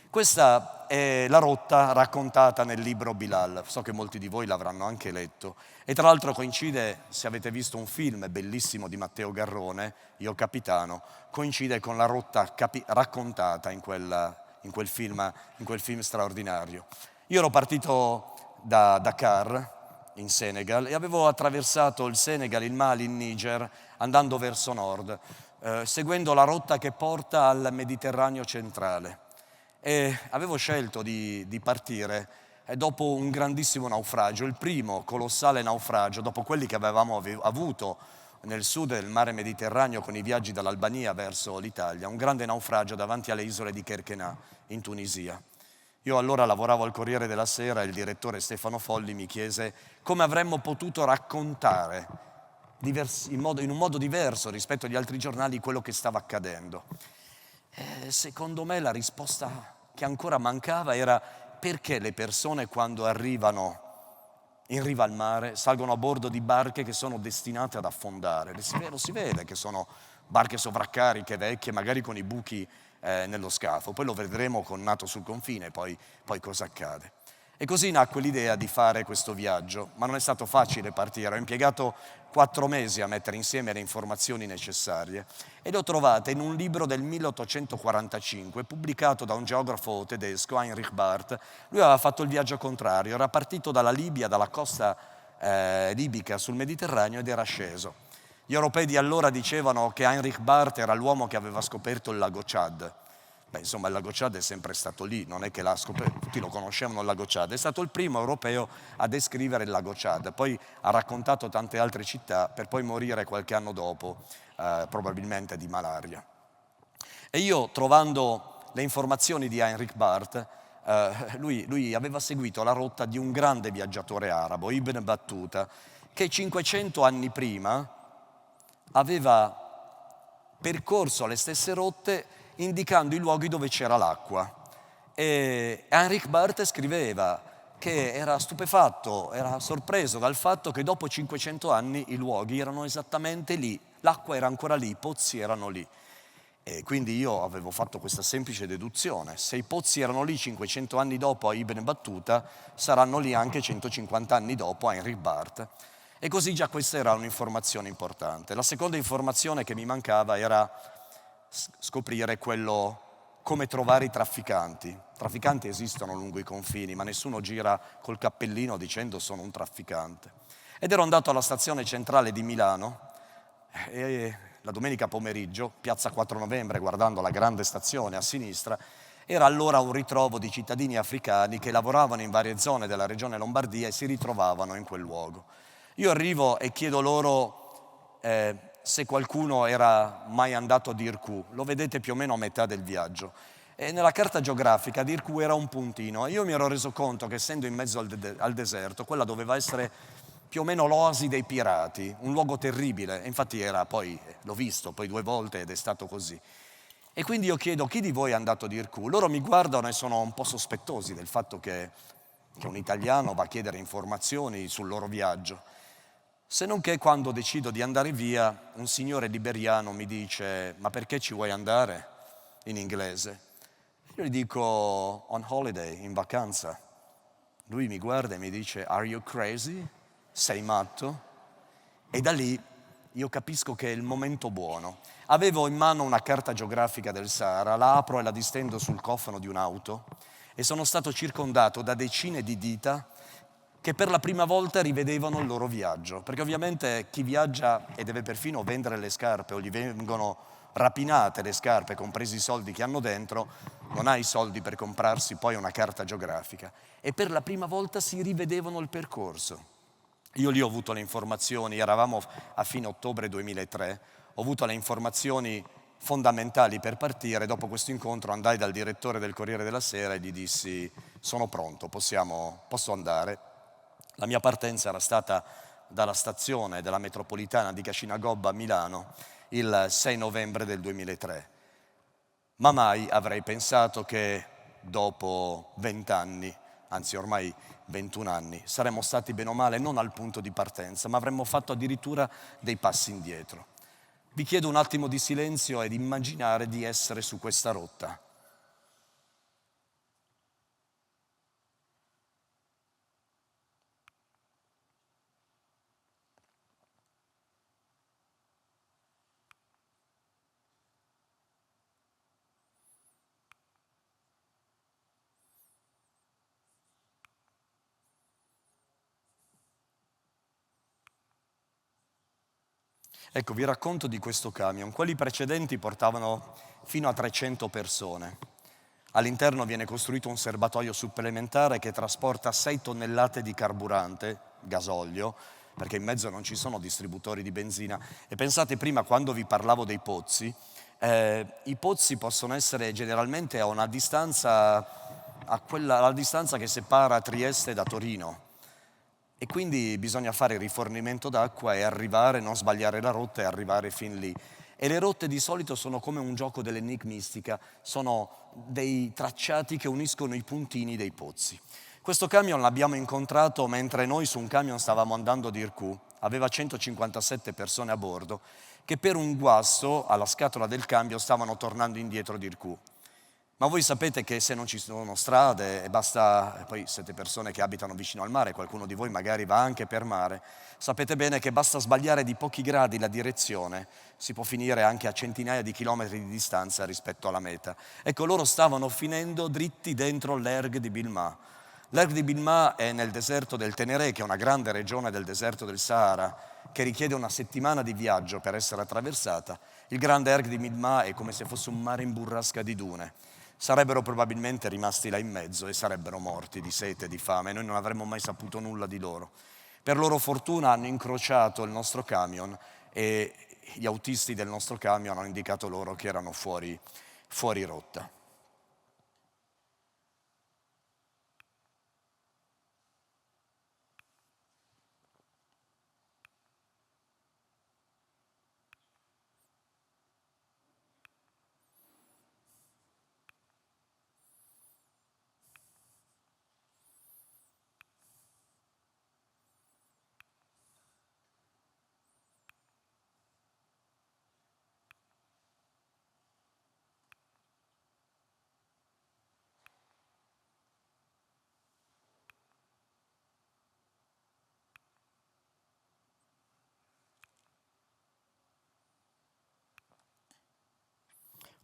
B: Questa è la rotta raccontata nel libro Bilal, so che molti di voi l'avranno anche letto, e tra l'altro coincide, se avete visto un film bellissimo di Matteo Garrone, Io Capitano, coincide con la rotta raccontata in quel film straordinario. Io ero partito da Dakar, in Senegal, e avevo attraversato il Senegal, il Mali, il Niger, andando verso nord, seguendo la rotta che porta al Mediterraneo centrale. E avevo scelto di partire dopo un grandissimo naufragio, il primo colossale naufragio, dopo quelli che avevamo avuto nel sud del mare Mediterraneo con i viaggi dall'Albania verso l'Italia, un grande naufragio davanti alle isole di Kerkena, in Tunisia. Io allora lavoravo al Corriere della Sera e il direttore Stefano Folli mi chiese come avremmo potuto raccontare in un modo diverso rispetto agli altri giornali quello che stava accadendo. Secondo me la risposta che ancora mancava era perché le persone quando arrivano in riva al mare salgono a bordo di barche che sono destinate ad affondare. Lo si vede che sono barche sovraccariche, vecchie, magari con i buchi nello scafo. Poi lo vedremo con Nato sul confine, poi cosa accade. E così nacque l'idea di fare questo viaggio, ma non è stato facile partire. Ho impiegato 4 mesi a mettere insieme le informazioni necessarie e le ho trovate in un libro del 1845 pubblicato da un geografo tedesco, Heinrich Barth. Lui aveva fatto il viaggio contrario, era partito dalla Libia, dalla costa libica sul Mediterraneo ed era sceso. Gli europei di allora dicevano che Heinrich Barth era l'uomo che aveva scoperto il lago Chad. Beh, insomma, il lago Chad è sempre stato lì, non è che l'ha scoperto, tutti lo conoscevano il lago Chad, è stato il primo europeo a descrivere il lago Chad, poi ha raccontato tante altre città per poi morire qualche anno dopo, probabilmente di malaria. E io, trovando le informazioni di Heinrich Barth, lui aveva seguito la rotta di un grande viaggiatore arabo, Ibn Battuta, che 500 anni prima aveva percorso le stesse rotte indicando i luoghi dove c'era l'acqua. E Heinrich Barth scriveva che era stupefatto, era sorpreso dal fatto che dopo 500 anni i luoghi erano esattamente lì, l'acqua era ancora lì, i pozzi erano lì. E quindi io avevo fatto questa semplice deduzione: se i pozzi erano lì 500 anni dopo a Ibn Battuta, saranno lì anche 150 anni dopo a Heinrich Barth. E così già questa era un'informazione importante. La seconda informazione che mi mancava era scoprire come trovare i trafficanti. I trafficanti esistono lungo i confini, ma nessuno gira col cappellino dicendo sono un trafficante. Ed ero andato alla stazione centrale di Milano e la domenica pomeriggio, piazza 4 novembre, guardando la grande stazione a sinistra, era allora un ritrovo di cittadini africani che lavoravano in varie zone della regione Lombardia e si ritrovavano in quel luogo. Io arrivo e chiedo loro se qualcuno era mai andato a Dirqu. Lo vedete più o meno a metà del viaggio. E nella carta geografica Dirqu era un puntino. E io mi ero reso conto che, essendo in mezzo al deserto, quella doveva essere più o meno l'oasi dei pirati, un luogo terribile. E infatti l'ho visto poi 2 volte ed è stato così. E quindi io chiedo: chi di voi è andato a Dirqu? Loro mi guardano e sono un po' sospettosi del fatto che un italiano va a chiedere informazioni sul loro viaggio. Se non che quando decido di andare via, un signore liberiano mi dice: ma perché ci vuoi andare? In inglese. Io gli dico: on holiday, in vacanza. Lui mi guarda e mi dice: are you crazy? Sei matto? E da lì io capisco che è il momento buono. Avevo in mano una carta geografica del Sahara, la apro e la distendo sul cofano di un'auto e sono stato circondato da decine di dita che per la prima volta rivedevano il loro viaggio, perché ovviamente chi viaggia e deve perfino vendere le scarpe o gli vengono rapinate le scarpe, compresi i soldi che hanno dentro, non ha i soldi per comprarsi poi una carta geografica. E per la prima volta si rivedevano il percorso. Io lì ho avuto le informazioni, eravamo a fine ottobre 2003, ho avuto le informazioni fondamentali per partire. Dopo questo incontro andai dal direttore del Corriere della Sera e gli dissi: sono pronto, posso andare. La mia partenza era stata dalla stazione della metropolitana di Cascina Gobba a Milano il 6 novembre del 2003. Ma mai avrei pensato che dopo 20 anni, anzi ormai 21 anni, saremmo stati bene o male non al punto di partenza, ma avremmo fatto addirittura dei passi indietro. Vi chiedo un attimo di silenzio ed immaginare di essere su questa rotta. Ecco, vi racconto di questo camion. Quelli precedenti portavano fino a 300 persone. All'interno viene costruito un serbatoio supplementare che trasporta 6 tonnellate di carburante, gasolio, perché in mezzo non ci sono distributori di benzina. E pensate prima, quando vi parlavo dei pozzi, i pozzi possono essere generalmente a una distanza, alla distanza che separa Trieste da Torino. E quindi bisogna fare il rifornimento d'acqua e arrivare, non sbagliare la rotta e arrivare fin lì. E le rotte di solito sono come un gioco dell'enigmistica, sono dei tracciati che uniscono i puntini dei pozzi. Questo camion l'abbiamo incontrato mentre noi su un camion stavamo andando ad Irkut, aveva 157 persone a bordo, che per un guasto alla scatola del cambio stavano tornando indietro di Irkut. Ma voi sapete che se non ci sono strade e basta, poi siete persone che abitano vicino al mare, qualcuno di voi magari va anche per mare, sapete bene che basta sbagliare di pochi gradi la direzione, si può finire anche a centinaia di chilometri di distanza rispetto alla meta. Ecco, loro stavano finendo dritti dentro l'Erg di Bilma. L'Erg di Bilma è nel deserto del Teneré, che è una grande regione del deserto del Sahara, che richiede una settimana di viaggio per essere attraversata. Il grande Erg di Bilma è come se fosse un mare in burrasca di dune. Sarebbero probabilmente rimasti là in mezzo e sarebbero morti di sete e di fame, noi non avremmo mai saputo nulla di loro. Per loro fortuna hanno incrociato il nostro camion e gli autisti del nostro camion hanno indicato loro che erano fuori rotta.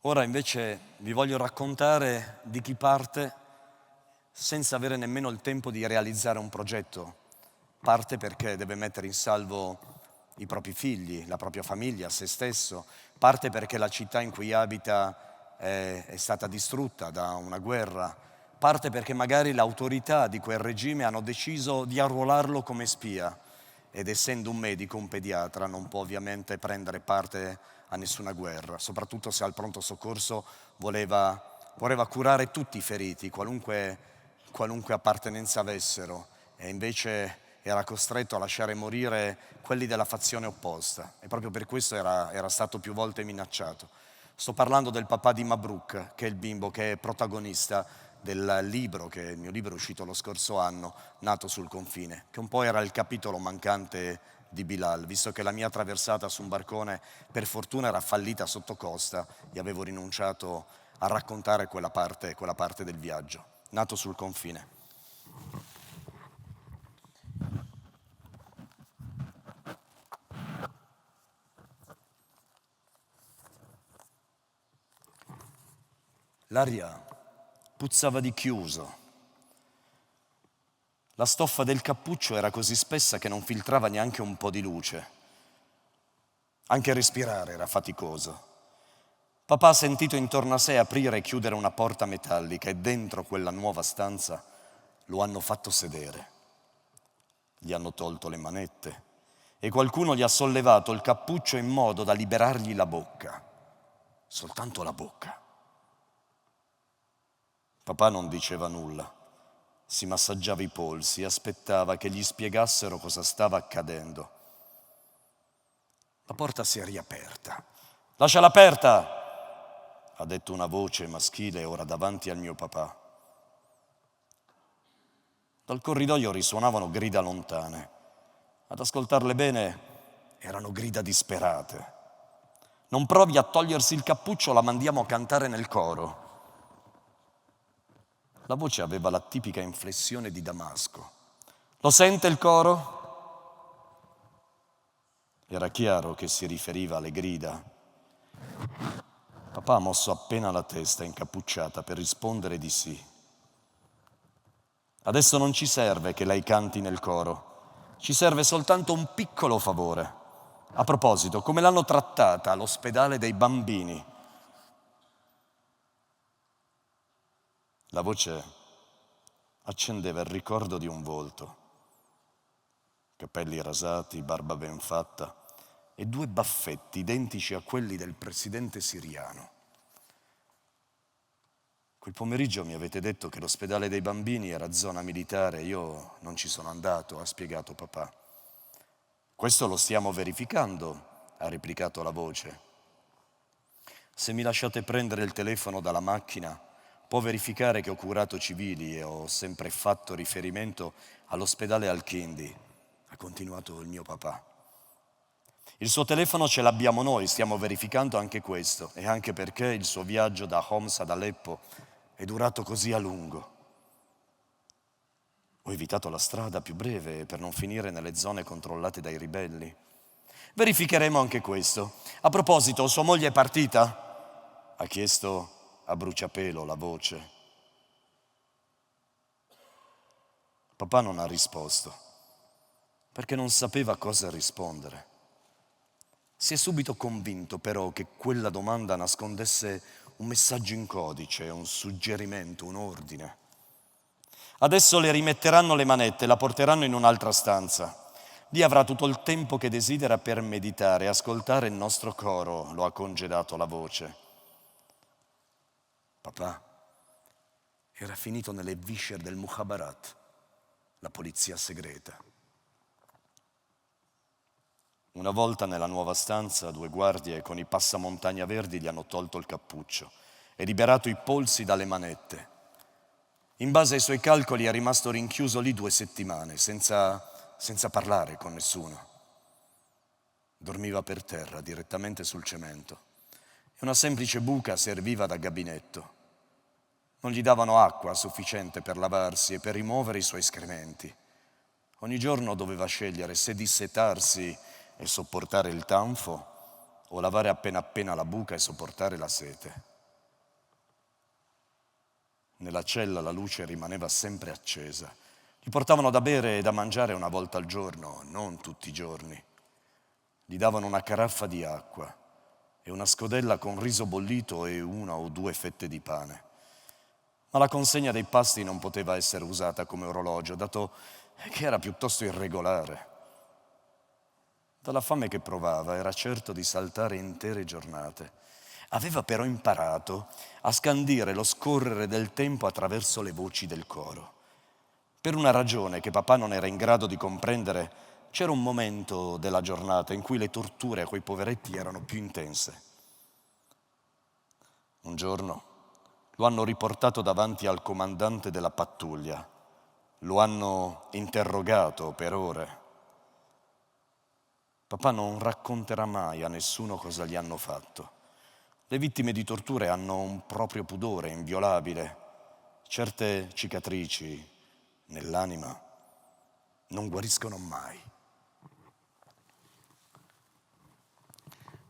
B: Ora invece vi voglio raccontare di chi parte senza avere nemmeno il tempo di realizzare un progetto. Parte perché deve mettere in salvo i propri figli, la propria famiglia, se stesso. Parte perché la città in cui abita è stata distrutta da una guerra. Parte perché magari l'autorità di quel regime hanno deciso di arruolarlo come spia ed essendo un medico, un pediatra, non può ovviamente prendere parte a nessuna guerra, soprattutto se al pronto soccorso voleva curare tutti i feriti, qualunque appartenenza avessero, e invece era costretto a lasciare morire quelli della fazione opposta e proprio per questo era stato più volte minacciato. Sto parlando del papà di Mabruk, che è il bimbo che è protagonista del libro, che il mio libro è uscito lo scorso anno, Nato sul confine, che un po' era il capitolo mancante di Bilal, visto che la mia traversata su un barcone per fortuna era fallita sotto costa e avevo rinunciato a raccontare quella parte del viaggio. Nato sul confine. L'aria puzzava di chiuso. La stoffa del cappuccio era così spessa che non filtrava neanche un po' di luce. Anche respirare era faticoso. Papà ha sentito intorno a sé aprire e chiudere una porta metallica e dentro quella nuova stanza lo hanno fatto sedere. gli hanno tolto le manette e qualcuno gli ha sollevato il cappuccio in modo da liberargli la bocca, soltanto la bocca. Papà non diceva nulla, si massaggiava i polsi e aspettava che gli spiegassero cosa stava accadendo. La porta si è riaperta. «Lasciala aperta!» ha detto una voce maschile ora davanti al mio papà. Dal corridoio risuonavano grida lontane. Ad ascoltarle bene erano grida disperate. «Non provi a togliersi il cappuccio, la mandiamo a cantare nel coro». La voce aveva la tipica inflessione di Damasco. «Lo sente il coro?» Era chiaro che si riferiva alle grida. Papà ha mosso appena la testa incappucciata per rispondere di sì. «Adesso non ci serve che lei canti nel coro, ci serve soltanto un piccolo favore. A proposito, come l'hanno trattata all'ospedale dei bambini?» La voce accendeva il ricordo di un volto, capelli rasati, barba ben fatta e 2 baffetti identici a quelli del presidente siriano. Quel pomeriggio mi avete detto che l'ospedale dei bambini era zona militare, io non ci sono andato, ha spiegato papà. «Questo lo stiamo verificando», ha replicato la voce. «Se mi lasciate prendere il telefono dalla macchina, può verificare che ho curato civili e ho sempre fatto riferimento all'ospedale Al-Kindi», ha continuato il mio papà. «Il suo telefono ce l'abbiamo noi, stiamo verificando anche questo, e anche perché il suo viaggio da Homs ad Aleppo è durato così a lungo. Ho evitato la strada più breve per non finire nelle zone controllate dai ribelli. Verificheremo anche questo. A proposito, sua moglie è partita?» ha chiesto a bruciapelo la voce. Papà non ha risposto, perché non sapeva cosa rispondere. Si è subito convinto però che quella domanda nascondesse un messaggio in codice, un suggerimento, un ordine. «Adesso le rimetteranno le manette, la porteranno in un'altra stanza. Lì avrà tutto il tempo che desidera per meditare e ascoltare il nostro coro», lo ha congedato la voce. Papà era finito nelle viscere del Mukhabarat, la polizia segreta. Una volta nella nuova stanza, 2 guardie con i passamontagna verdi gli hanno tolto il cappuccio e liberato i polsi dalle manette. In base ai suoi calcoli è rimasto rinchiuso lì 2 settimane, senza parlare con nessuno. Dormiva per terra, direttamente sul cemento. E una semplice buca serviva da gabinetto. Non gli davano acqua sufficiente per lavarsi e per rimuovere i suoi escrementi. Ogni giorno doveva scegliere se dissetarsi e sopportare il tanfo o lavare appena appena la buca e sopportare la sete. Nella cella la luce rimaneva sempre accesa. Gli portavano da bere e da mangiare una volta al giorno, non tutti i giorni. Gli davano una caraffa di acqua e una scodella con riso bollito e 1 o 2 fette di pane. Ma la consegna dei pasti non poteva essere usata come orologio, dato che era piuttosto irregolare. Dalla fame che provava era certo di saltare intere giornate. Aveva però imparato a scandire lo scorrere del tempo attraverso le voci del coro. Per una ragione che papà non era in grado di comprendere, c'era un momento della giornata in cui le torture a quei poveretti erano più intense. Un giorno lo hanno riportato davanti al comandante della pattuglia. Lo hanno interrogato per ore. Papà non racconterà mai a nessuno cosa gli hanno fatto. Le vittime di torture hanno un proprio pudore inviolabile. Certe cicatrici nell'anima non guariscono mai.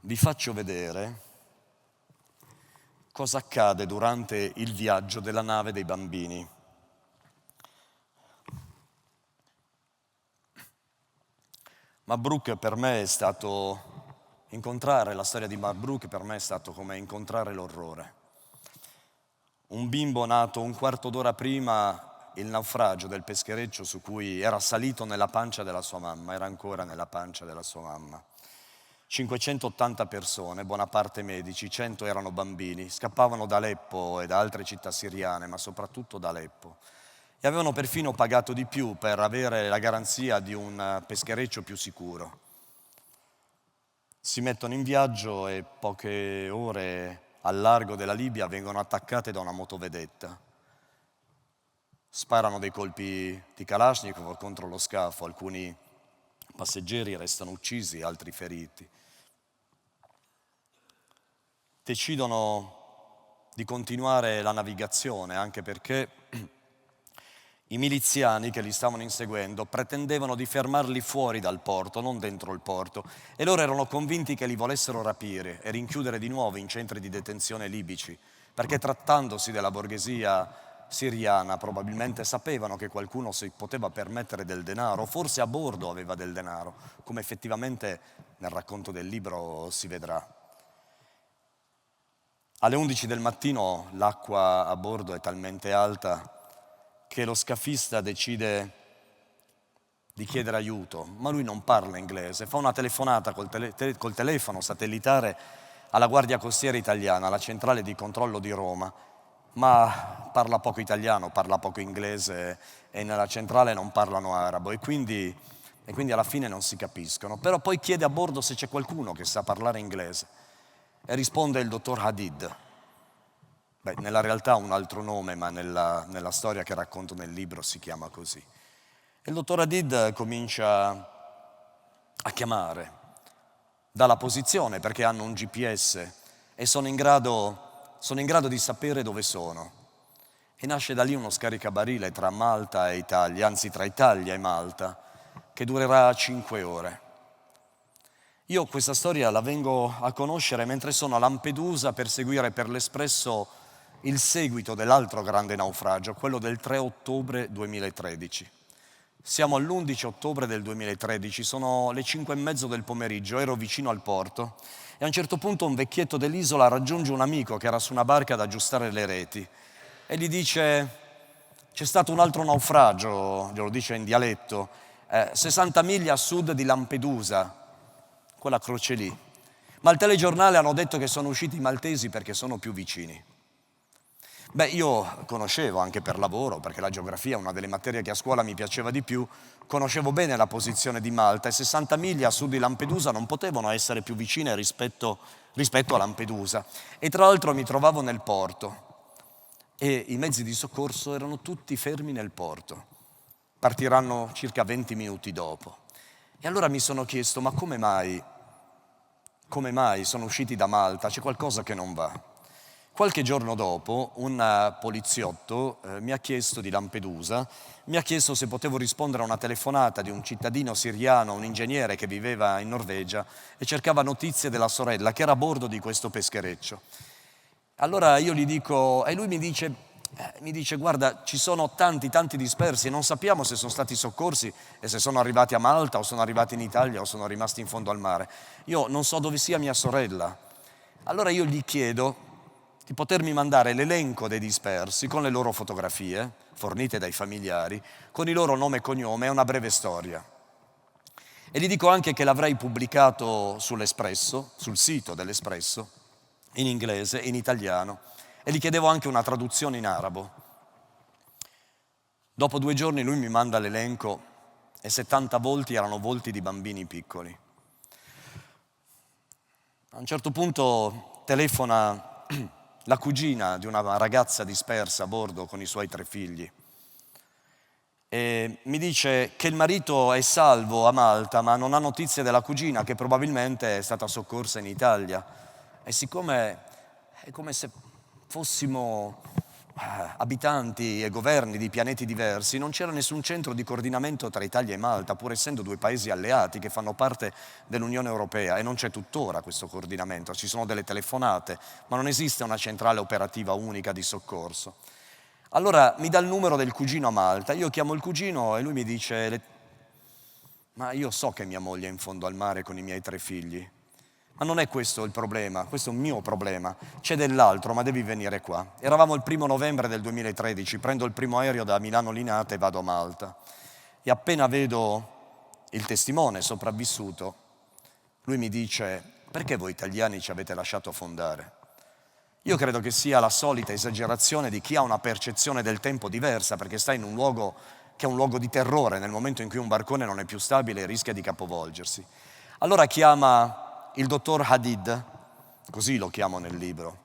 B: Vi faccio vedere cosa accade durante il viaggio della nave dei bambini. Mabrouk per me è stato incontrare la storia di Mabrouk per me è stato come incontrare l'orrore. Un bimbo nato un quarto d'ora prima il naufragio del peschereccio su cui era salito nella pancia della sua mamma, era ancora nella pancia della sua mamma. 580 persone, buona parte medici, 100 erano bambini, scappavano da Aleppo e da altre città siriane, ma soprattutto da Aleppo. E avevano perfino pagato di più per avere la garanzia di un peschereccio più sicuro. Si mettono in viaggio e poche ore al largo della Libia vengono attaccate da una motovedetta. Sparano dei colpi di Kalashnikov contro lo scafo, alcuni passeggeri restano uccisi, altri feriti. Decidono di continuare la navigazione, anche perché i miliziani che li stavano inseguendo pretendevano di fermarli fuori dal porto, non dentro il porto, e loro erano convinti che li volessero rapire e rinchiudere di nuovo in centri di detenzione libici, perché trattandosi della borghesia siriana probabilmente sapevano che qualcuno si poteva permettere del denaro, forse a bordo aveva del denaro, come effettivamente nel racconto del libro si vedrà. Alle 11 del mattino l'acqua a bordo è talmente alta che lo scafista decide di chiedere aiuto, ma lui non parla inglese, fa una telefonata col telefono satellitare alla Guardia Costiera italiana, alla centrale di controllo di Roma, ma parla poco italiano, parla poco inglese e nella centrale non parlano arabo e quindi alla fine non si capiscono. Però poi chiede a bordo se c'è qualcuno che sa parlare inglese e risponde il dottor Hadid. Beh, nella realtà ha un altro nome, ma nella storia che racconto nel libro si chiama così. E il dottor Hadid comincia a chiamare, dà la posizione perché hanno un GPS e sono in grado di sapere dove sono. E nasce da lì uno scaricabarile tra Malta e Italia, anzi tra Italia e Malta, che durerà 5 ore. Io questa storia la vengo a conoscere mentre sono a Lampedusa per seguire per l'Espresso il seguito dell'altro grande naufragio, quello del 3 ottobre 2013. Siamo all'11 ottobre del 2013, sono le 5:30 del pomeriggio, ero vicino al porto e a un certo punto un vecchietto dell'isola raggiunge un amico che era su una barca ad aggiustare le reti e gli dice: c'è stato un altro naufragio, glielo dice in dialetto, 60 miglia a sud di Lampedusa, quella croce lì. Ma al telegiornale hanno detto che sono usciti i maltesi perché sono più vicini. Beh, io conoscevo anche per lavoro, perché la geografia è una delle materie che a scuola mi piaceva di più, conoscevo bene la posizione di Malta e 60 miglia a sud di Lampedusa non potevano essere più vicine rispetto a Lampedusa. E tra l'altro mi trovavo nel porto e i mezzi di soccorso erano tutti fermi nel porto. Partiranno circa 20 minuti dopo. E allora mi sono chiesto, ma come mai sono usciti da Malta? C'è qualcosa che non va. Qualche giorno dopo un poliziotto mi ha chiesto di Lampedusa, mi ha chiesto se potevo rispondere a una telefonata di un cittadino siriano, un ingegnere che viveva in Norvegia e cercava notizie della sorella che era a bordo di questo peschereccio. Allora io gli dico, e lui mi dice guarda, ci sono tanti dispersi e non sappiamo se sono stati soccorsi e se sono arrivati a Malta o sono arrivati in Italia o sono rimasti in fondo al mare. Io non so dove sia mia sorella. Allora io gli chiedo di potermi mandare l'elenco dei dispersi con le loro fotografie, fornite dai familiari, con il loro nome e cognome e una breve storia. E gli dico anche che l'avrei pubblicato sull'Espresso, sul sito dell'Espresso, in inglese e in italiano, e gli chiedevo anche una traduzione in arabo. Dopo 2 giorni lui mi manda l'elenco e 70 volti erano volti di bambini piccoli. A un certo punto telefona la cugina di una ragazza dispersa a bordo con i suoi 3 figli e mi dice che il marito è salvo a Malta ma non ha notizie della cugina che probabilmente è stata soccorsa in Italia e siccome è come se fossimo abitanti e governi di pianeti diversi, non c'era nessun centro di coordinamento tra Italia e Malta, pur essendo 2 paesi alleati che fanno parte dell'Unione Europea e non c'è tuttora questo coordinamento, ci sono delle telefonate, ma non esiste una centrale operativa unica di soccorso. Allora mi dà il numero del cugino a Malta, io chiamo il cugino e lui mi dice ma io so che mia moglie è in fondo al mare con i miei 3 figli, Ma non è questo il problema, questo è un mio problema. C'è dell'altro, ma devi venire qua. Eravamo il 1° novembre del 2013, prendo il primo aereo da Milano Linate e vado a Malta. E appena vedo il testimone sopravvissuto, lui mi dice: perché voi italiani ci avete lasciato affondare? Io credo che sia la solita esagerazione di chi ha una percezione del tempo diversa, perché sta in un luogo che è un luogo di terrore, nel momento in cui un barcone non è più stabile e rischia di capovolgersi. Allora chiama il dottor Hadid, così lo chiamo nel libro,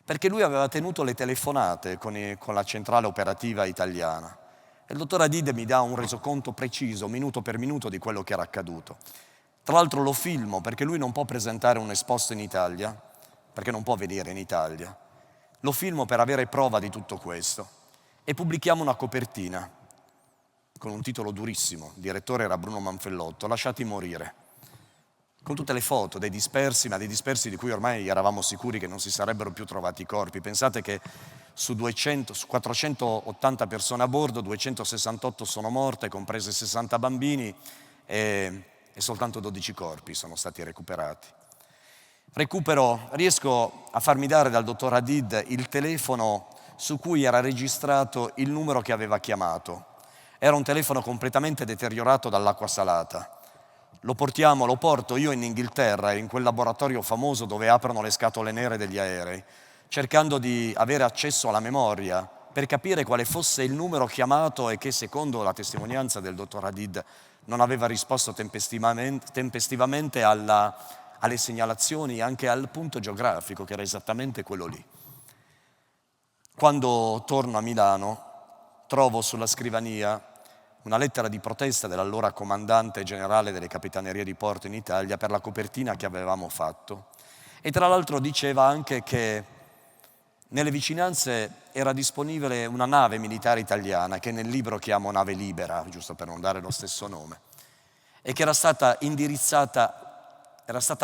B: perché lui aveva tenuto le telefonate con la centrale operativa italiana. E il dottor Hadid mi dà un resoconto preciso, minuto per minuto, di quello che era accaduto. Tra l'altro lo filmo perché lui non può presentare un esposto in Italia, perché non può venire in Italia. Lo filmo per avere prova di tutto questo e pubblichiamo una copertina con un titolo durissimo. Il direttore era Bruno Manfellotto, Lasciati morire, con tutte le foto dei dispersi, ma dei dispersi di cui ormai eravamo sicuri che non si sarebbero più trovati i corpi. Pensate che su 480 persone a bordo, 268 sono morte, comprese 60 bambini, e soltanto 12 corpi sono stati recuperati. Riesco a farmi dare dal dottor Hadid il telefono su cui era registrato il numero che aveva chiamato. Era un telefono completamente deteriorato dall'acqua salata. Lo porto io in Inghilterra, in quel laboratorio famoso dove aprono le scatole nere degli aerei, cercando di avere accesso alla memoria per capire quale fosse il numero chiamato e che, secondo la testimonianza del dottor Hadid, non aveva risposto tempestivamente alle segnalazioni e anche al punto geografico, che era esattamente quello lì. Quando torno a Milano, trovo sulla scrivania una lettera di protesta dell'allora comandante generale delle capitanerie di porto in Italia per la copertina che avevamo fatto. E tra l'altro diceva anche che nelle vicinanze era disponibile una nave militare italiana, che nel libro chiamo Nave Libera, giusto per non dare lo stesso nome, e che era stata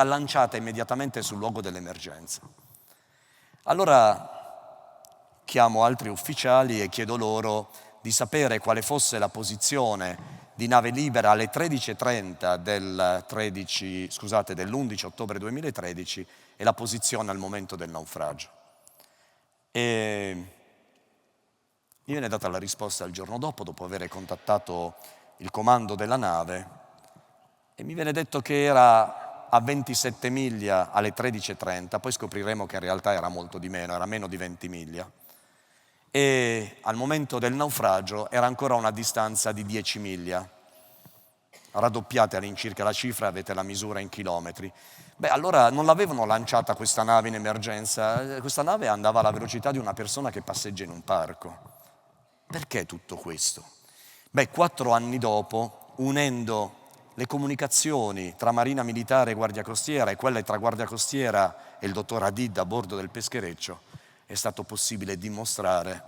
B: lanciata immediatamente sul luogo dell'emergenza. Allora chiamo altri ufficiali e chiedo loro di sapere quale fosse la posizione di Nave Libera alle 13:30 dell'11 ottobre 2013 e la posizione al momento del naufragio. E mi viene data la risposta il giorno dopo aver contattato il comando della nave, e mi viene detto che era a 27 miglia alle 13:30, poi scopriremo che in realtà era molto di meno, era meno di 20 miglia. E al momento del naufragio era ancora a una distanza di 10 miglia. Raddoppiate all'incirca la cifra, avete la misura in chilometri. Allora non l'avevano lanciata questa nave in emergenza, questa nave andava alla velocità di una persona che passeggia in un parco. Perché tutto questo? 4 anni dopo, unendo le comunicazioni tra Marina Militare e Guardia Costiera e quelle tra Guardia Costiera e il dottor Hadid a bordo del peschereccio, è stato possibile dimostrare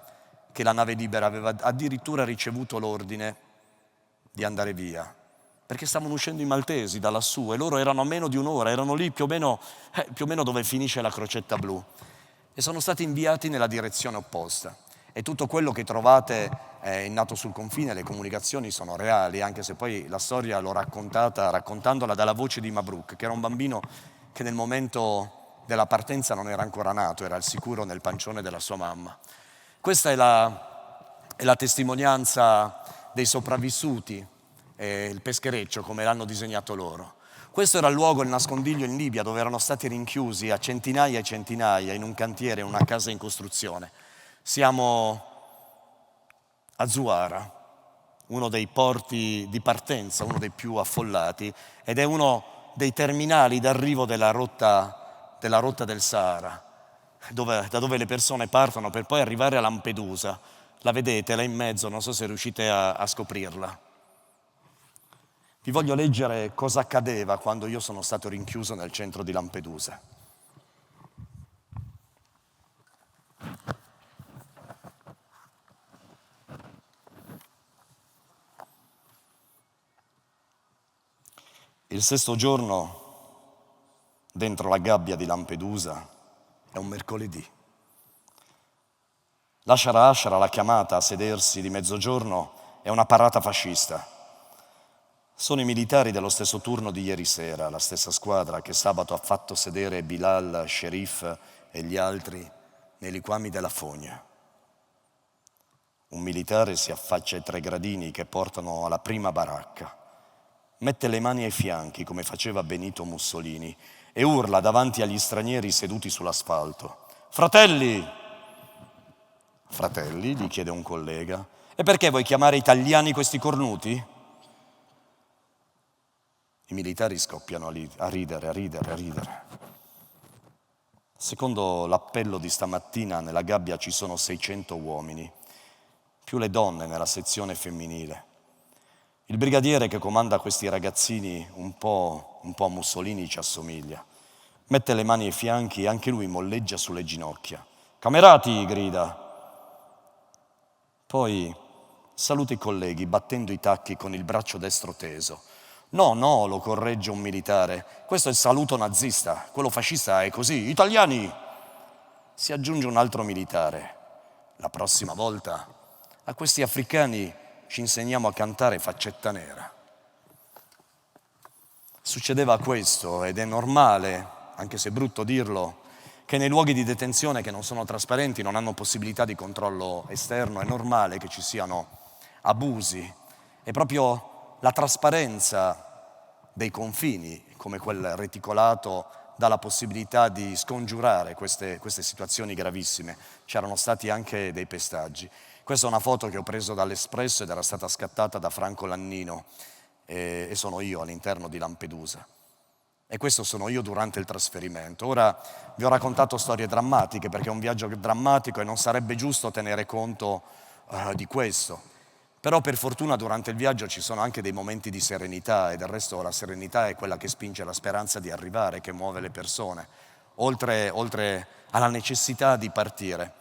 B: che la Nave Libera aveva addirittura ricevuto l'ordine di andare via, perché stavano uscendo i maltesi da lassù e loro erano a meno di un'ora, erano lì più o meno dove finisce la Crocetta Blu, e sono stati inviati nella direzione opposta. E tutto quello che trovate in Nato sul confine, le comunicazioni sono reali, anche se poi la storia l'ho raccontandola dalla voce di Mabruk, che era un bambino che nel momento della partenza non era ancora nato, era al sicuro nel pancione della sua mamma. Questa è la testimonianza dei sopravvissuti, il peschereccio come l'hanno disegnato loro. Questo era il luogo, il nascondiglio in Libia, dove erano stati rinchiusi a centinaia e centinaia in un cantiere, in una casa in costruzione. Siamo a Zuara, uno dei porti di partenza, uno dei più affollati, ed è uno dei terminali d'arrivo della rotta del Sahara, da dove le persone partono per poi arrivare a Lampedusa. La vedete là in mezzo, non so se riuscite a scoprirla. Vi voglio leggere cosa accadeva quando io sono stato rinchiuso nel centro di Lampedusa. Il 6° giorno dentro la gabbia di Lampedusa è un mercoledì. L'Ashara, la chiamata a sedersi di mezzogiorno, è una parata fascista. Sono i militari dello stesso turno di ieri sera, la stessa squadra che sabato ha fatto sedere Bilal, Sherif e gli altri nei liquami della fogna. Un militare si affaccia ai 3 gradini che portano alla prima baracca, mette le mani ai fianchi come faceva Benito Mussolini e urla davanti agli stranieri seduti sull'asfalto: fratelli! Fratelli, gli chiede un collega, e perché vuoi chiamare italiani questi cornuti? I militari scoppiano a ridere. Secondo l'appello di stamattina nella gabbia ci sono 600 uomini, più le donne nella sezione femminile. Il brigadiere che comanda questi ragazzini un po' a Mussolini ci assomiglia. Mette le mani ai fianchi e anche lui molleggia sulle ginocchia. Camerati, grida. Poi saluta i colleghi battendo i tacchi con il braccio destro teso. No, lo corregge un militare. Questo è il saluto nazista, quello fascista è così. Italiani! Si aggiunge un altro militare. La prossima volta a questi africani ci insegniamo a cantare Faccetta Nera. Succedeva questo ed è normale, anche se è brutto dirlo, che nei luoghi di detenzione che non sono trasparenti, non hanno possibilità di controllo esterno, è normale che ci siano abusi. È proprio la trasparenza dei confini, come quel reticolato, dà la possibilità di scongiurare queste situazioni gravissime. C'erano stati anche dei pestaggi. Questa è una foto che ho preso dall'Espresso ed era stata scattata da Franco Lannino e sono io all'interno di Lampedusa. E questo sono io durante il trasferimento. Ora vi ho raccontato storie drammatiche perché è un viaggio drammatico e non sarebbe giusto tenere conto di questo. Però per fortuna durante il viaggio ci sono anche dei momenti di serenità e del resto la serenità è quella che spinge la speranza di arrivare, che muove le persone, oltre alla necessità di partire.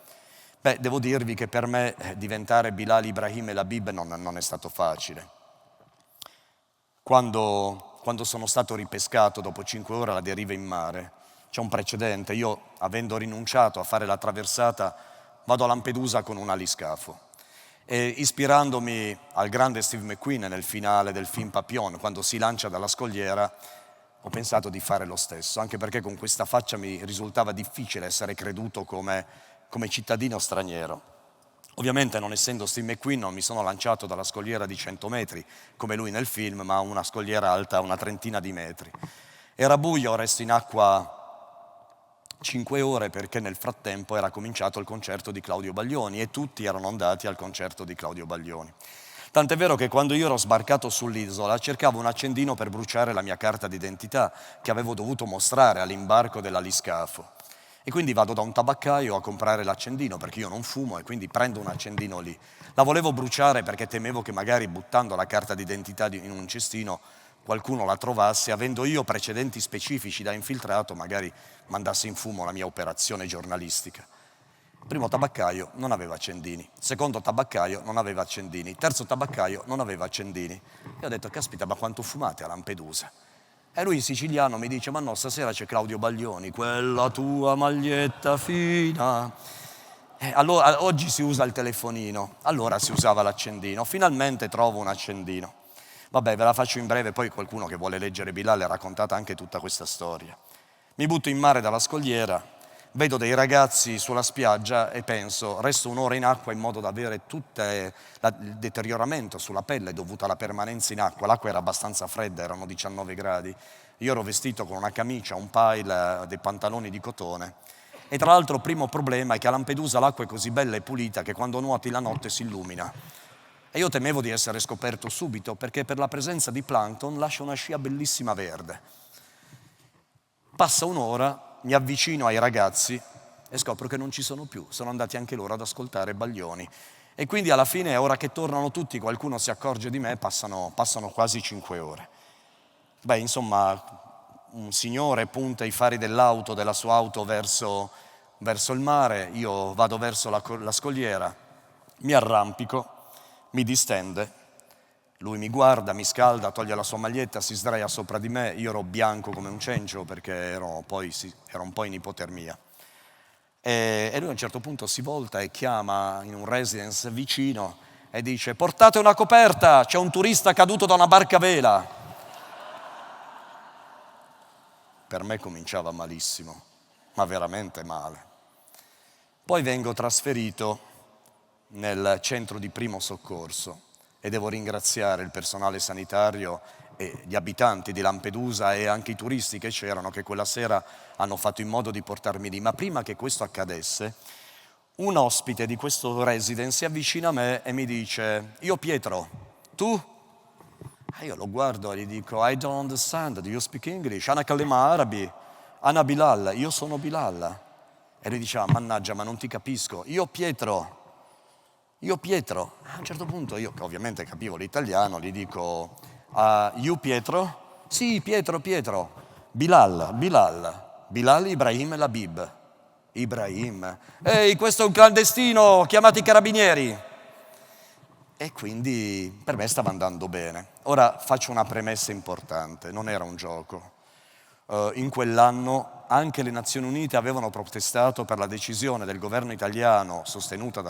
B: Devo dirvi che per me diventare Bilal Ibrahim El Habib non è stato facile. Quando sono stato ripescato dopo 5 ore alla deriva in mare, c'è un precedente. Io, avendo rinunciato a fare la traversata, vado a Lampedusa con un aliscafo. E ispirandomi al grande Steve McQueen nel finale del film Papillon, quando si lancia dalla scogliera, ho pensato di fare lo stesso, anche perché con questa faccia mi risultava difficile essere creduto come cittadino straniero. Ovviamente, non essendo Steve McQueen, non mi sono lanciato dalla scogliera di 100 metri, come lui nel film, ma una scogliera alta una trentina di metri. Era buio, resto in acqua 5 ore perché nel frattempo era cominciato il concerto di Claudio Baglioni e tutti erano andati al concerto di Claudio Baglioni. Tant'è vero che quando io ero sbarcato sull'isola cercavo un accendino per bruciare la mia carta d'identità che avevo dovuto mostrare all'imbarco dell'aliscafo. E quindi vado da un tabaccaio a comprare l'accendino perché io non fumo e quindi prendo un accendino lì. La volevo bruciare perché temevo che magari buttando la carta d'identità in un cestino qualcuno la trovasse, avendo io precedenti specifici da infiltrato, magari mandasse in fumo la mia operazione giornalistica. Primo tabaccaio non aveva accendini, secondo tabaccaio non aveva accendini, terzo tabaccaio non aveva accendini. E ho detto, caspita, ma quanto fumate a Lampedusa? E lui in siciliano mi dice, ma no, stasera c'è Claudio Baglioni, quella tua maglietta fina. Allora, oggi si usa il telefonino, allora si usava l'accendino, finalmente trovo un accendino. Vabbè, ve la faccio in breve, poi qualcuno che vuole leggere Bilal ha raccontata anche tutta questa storia. Mi butto in mare dalla scogliera, vedo dei ragazzi sulla spiaggia e penso, resto un'ora in acqua in modo da avere tutto il deterioramento sulla pelle dovuto alla permanenza in acqua. L'acqua era abbastanza fredda, erano 19 gradi. Io ero vestito con una camicia, un pile, dei pantaloni di cotone. E tra l'altro il primo problema è che a Lampedusa l'acqua è così bella e pulita che quando nuoti la notte si illumina. E io temevo di essere scoperto subito perché per la presenza di plankton lascia una scia bellissima verde. Passa un'ora, mi avvicino ai ragazzi e scopro che non ci sono più, sono andati anche loro ad ascoltare Baglioni. E quindi alla fine, ora che tornano tutti, qualcuno si accorge di me, passano quasi 5 ore. Insomma, un signore punta i fari della sua auto verso il mare, io vado verso la scogliera, mi arrampico, mi distende, lui mi guarda, mi scalda, toglie la sua maglietta, si sdraia sopra di me, io ero bianco come un cencio perché ero un po' in ipotermia. E lui a un certo punto si volta e chiama in un residence vicino e dice: portate una coperta, c'è un turista caduto da una barca a vela. Per me cominciava malissimo, ma veramente male. Poi vengo trasferito nel centro di primo soccorso e devo ringraziare il personale sanitario e gli abitanti di Lampedusa e anche i turisti che c'erano, che quella sera hanno fatto in modo di portarmi lì. Ma prima che questo accadesse, un ospite di questo residence si avvicina a me e mi dice: io Pietro, tu? Io lo guardo e gli dico: I don't understand, do you speak English? Ana kalima arabi, Ana Bilal, io sono Bilal. E lui diceva: mannaggia, ma non ti capisco. Io Pietro. A un certo punto io, che ovviamente capivo l'italiano, gli dico: you Pietro? Sì, Pietro. Bilal Ibrahim Labib. Ibrahim. Ehi, questo è un clandestino, chiamate i carabinieri. E quindi per me stava andando bene. Ora faccio una premessa importante, non era un gioco. In quell'anno anche le Nazioni Unite avevano protestato per la decisione del governo italiano, sostenuta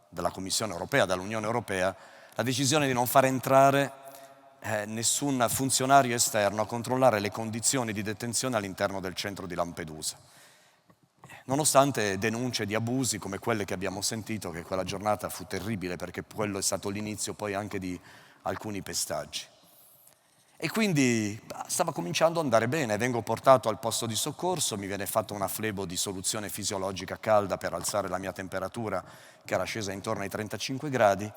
B: dalla Commissione europea, dall'Unione Europea, la decisione di non far entrare nessun funzionario esterno a controllare le condizioni di detenzione all'interno del centro di Lampedusa. Nonostante denunce di abusi come quelle che abbiamo sentito, che quella giornata fu terribile perché quello è stato l'inizio poi anche di alcuni pestaggi. E quindi stava cominciando ad andare bene, vengo portato al posto di soccorso, mi viene fatta una flebo di soluzione fisiologica calda per alzare la mia temperatura che era scesa intorno ai 35 gradi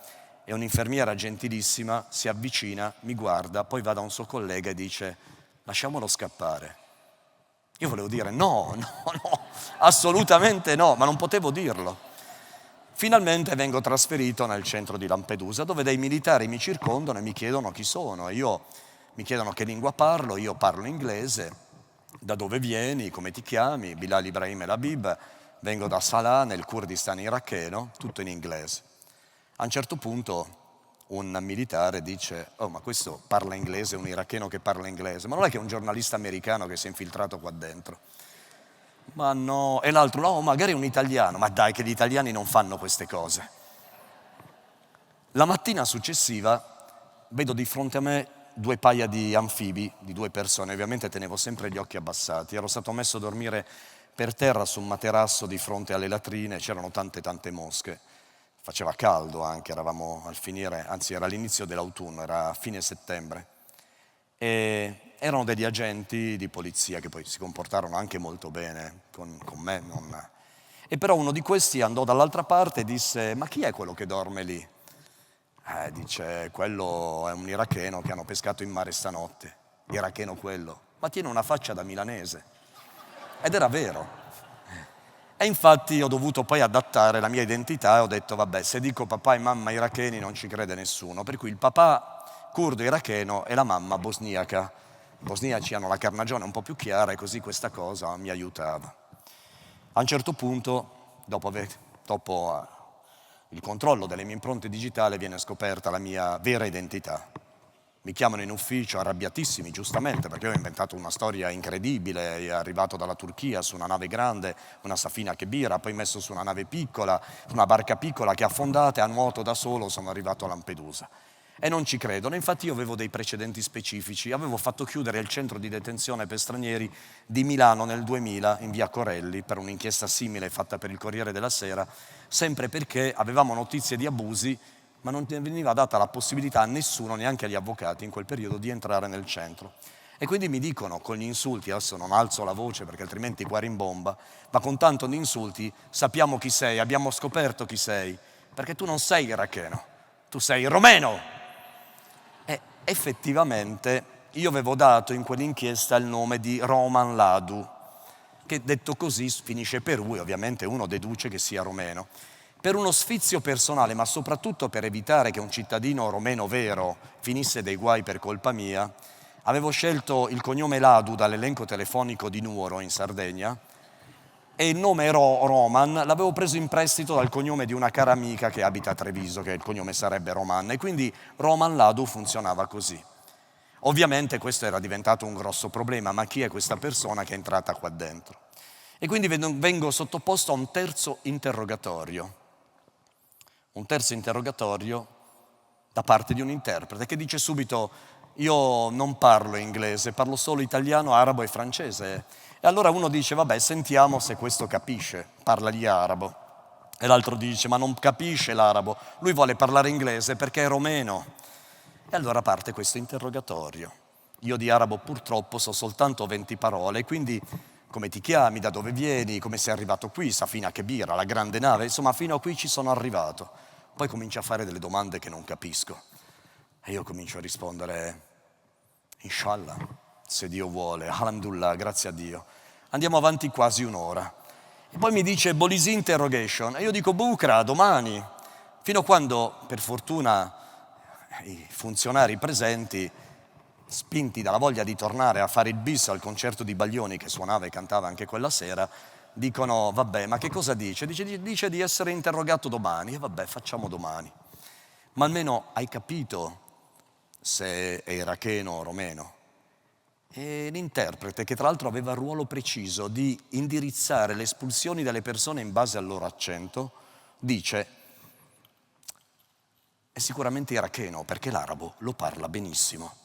B: e un'infermiera gentilissima si avvicina, mi guarda, poi va da un suo collega e dice: lasciamolo scappare. Io volevo dire no, assolutamente no, ma non potevo dirlo. Finalmente vengo trasferito nel centro di Lampedusa, dove dei militari mi circondano e mi chiedono chi sono. Mi chiedono che lingua parlo, io parlo inglese. Da dove vieni, come ti chiami? Bilal Ibrahim El Habib, vengo da Salah nel Kurdistan iracheno, tutto in inglese. A un certo punto un militare dice: oh, ma questo parla inglese, un iracheno che parla inglese, ma non è che è un giornalista americano che si è infiltrato qua dentro? Ma no, e l'altro no, magari un italiano, ma dai che gli italiani non fanno queste cose. La mattina successiva vedo di fronte a me due paia di anfibi, di due persone, ovviamente tenevo sempre gli occhi abbassati, ero stato messo a dormire per terra su un materasso di fronte alle latrine, c'erano tante mosche, faceva caldo anche, eravamo al finire, anzi era l'inizio dell'autunno, era fine settembre, e erano degli agenti di polizia che poi si comportarono anche molto bene con me, e però uno di questi andò dall'altra parte e disse: ma chi è quello che dorme lì? Dice: quello è un iracheno che hanno pescato in mare stanotte. Iracheno quello, ma tiene una faccia da milanese. Ed era vero. E infatti ho dovuto poi adattare la mia identità e ho detto: vabbè, se dico papà e mamma iracheni non ci crede nessuno, per cui il papà curdo iracheno e la mamma bosniaca. I bosniaci hanno la carnagione un po' più chiara e così questa cosa mi aiutava. A un certo punto, dopo il controllo delle mie impronte digitali, viene scoperta la mia vera identità. Mi chiamano in ufficio arrabbiatissimi, giustamente, perché io ho inventato una storia incredibile, è arrivato dalla Turchia su una nave grande, una Safina Kebira, poi messo su una nave piccola, una barca piccola che è affondata e a nuoto da solo sono arrivato a Lampedusa. E non ci credono, infatti io avevo dei precedenti specifici, avevo fatto chiudere il centro di detenzione per stranieri di Milano nel 2000 in via Corelli per un'inchiesta simile fatta per il Corriere della Sera, sempre perché avevamo notizie di abusi, ma non veniva data la possibilità a nessuno, neanche agli avvocati in quel periodo, di entrare nel centro. E quindi mi dicono con gli insulti, adesso non alzo la voce perché altrimenti qua rimbomba, ma con tanto di insulti: sappiamo chi sei, abbiamo scoperto chi sei, perché tu non sei iracheno, tu sei romeno. E effettivamente io avevo dato in quell'inchiesta il nome di Roman Ladu, che detto così finisce Perù e ovviamente uno deduce che sia romeno. Per uno sfizio personale, ma soprattutto per evitare che un cittadino romeno vero finisse dei guai per colpa mia, avevo scelto il cognome Ladu dall'elenco telefonico di Nuoro in Sardegna e il nome Roman l'avevo preso in prestito dal cognome di una cara amica che abita a Treviso, che il cognome sarebbe Roman, e quindi Roman Ladu funzionava così. Ovviamente questo era diventato un grosso problema, ma chi è questa persona che è entrata qua dentro? E quindi vengo sottoposto a un terzo interrogatorio. un terzo interrogatorio da parte di un interprete che dice subito: io non parlo inglese, parlo solo italiano, arabo e francese. E allora uno dice: vabbè, sentiamo se questo capisce, parlagli arabo. E l'altro dice: ma non capisce l'arabo, lui vuole parlare inglese perché è romeno. E allora parte questo interrogatorio. Io di arabo purtroppo so soltanto 20 parole, quindi come ti chiami, da dove vieni, come sei arrivato qui, Safina Kebira, la grande nave, insomma fino a qui ci sono arrivato. Poi comincia a fare delle domande che non capisco. E io comincio a rispondere: Inshallah, se Dio vuole, alhamdulillah, grazie a Dio. Andiamo avanti quasi un'ora. E poi mi dice Bolisi interrogation. E io dico Bucra, domani. Fino a quando, per fortuna, i funzionari presenti, spinti dalla voglia di tornare a fare il bis al concerto di Baglioni, che suonava e cantava anche quella sera, dicono: vabbè, ma che cosa dice? Dice di essere interrogato domani. E vabbè, facciamo domani. Ma almeno hai capito se è iracheno o romeno? E l'interprete, che tra l'altro aveva il ruolo preciso di indirizzare le espulsioni delle persone in base al loro accento, dice: è sicuramente iracheno perché l'arabo lo parla benissimo.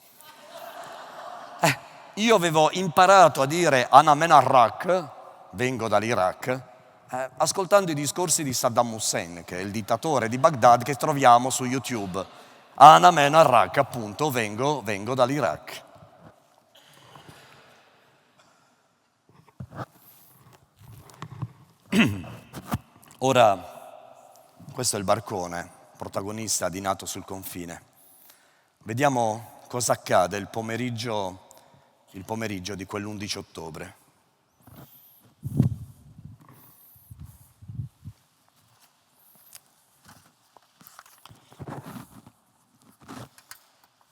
B: Io avevo imparato a dire Ana men Iraq, vengo dall'Iraq, ascoltando i discorsi di Saddam Hussein, che è il dittatore di Baghdad che troviamo su YouTube. Ana men Iraq, appunto, vengo dall'Iraq. Ora, questo è il barcone, protagonista di Nato sul confine. Vediamo cosa accade il pomeriggio di quell'11 ottobre.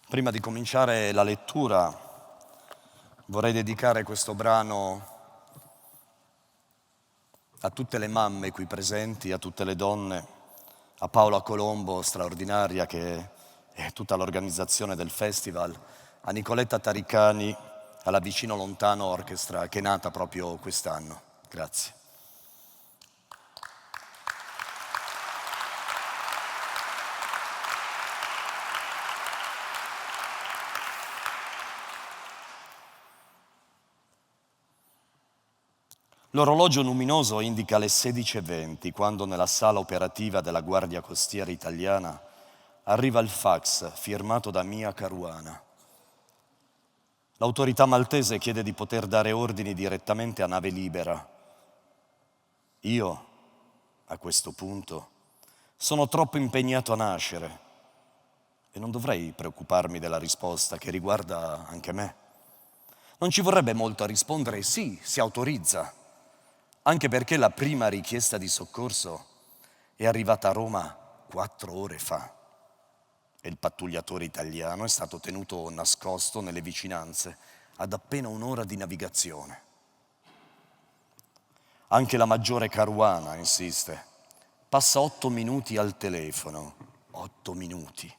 B: Prima di cominciare la lettura vorrei dedicare questo brano a tutte le mamme qui presenti, a tutte le donne, a Paola Colombo, straordinaria, che è tutta l'organizzazione del festival, a Nicoletta Taricani, alla Vicino Lontano Orchestra, che è nata proprio quest'anno. Grazie. L'orologio luminoso indica le 16:20 quando nella sala operativa della Guardia Costiera Italiana arriva il fax firmato da Mia Caruana. L'autorità maltese chiede di poter dare ordini direttamente a nave libera. Io, a questo punto, sono troppo impegnato a nascere e non dovrei preoccuparmi della risposta che riguarda anche me. Non ci vorrebbe molto a rispondere sì, si autorizza, anche perché la prima richiesta di soccorso è arrivata a Roma 4 ore fa e il pattugliatore italiano è stato tenuto nascosto nelle vicinanze ad appena un'ora di navigazione. Anche la maggiore Caruana insiste. Passa 8 minuti al telefono, 8 minuti,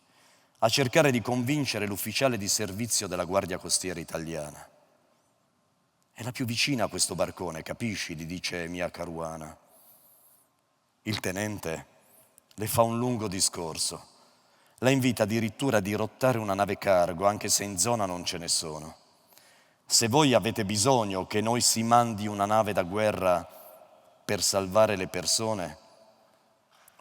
B: a cercare di convincere l'ufficiale di servizio della Guardia Costiera Italiana. È la più vicina a questo barcone, capisci? Gli dice Mia Caruana. Il tenente le fa un lungo discorso. La invita addirittura a dirottare una nave cargo, anche se in zona non ce ne sono. Se voi avete bisogno che noi si mandi una nave da guerra per salvare le persone,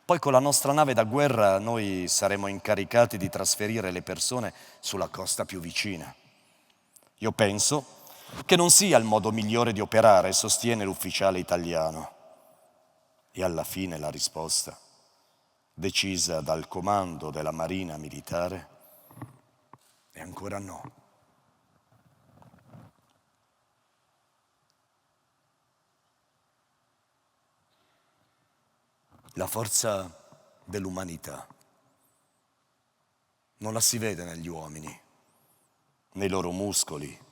B: poi con la nostra nave da guerra noi saremo incaricati di trasferire le persone sulla costa più vicina. Io penso che non sia il modo migliore di operare, sostiene l'ufficiale italiano. E alla fine la risposta, decisa dal comando della Marina Militare, è ancora no. La forza dell'umanità non la si vede negli uomini, nei loro muscoli,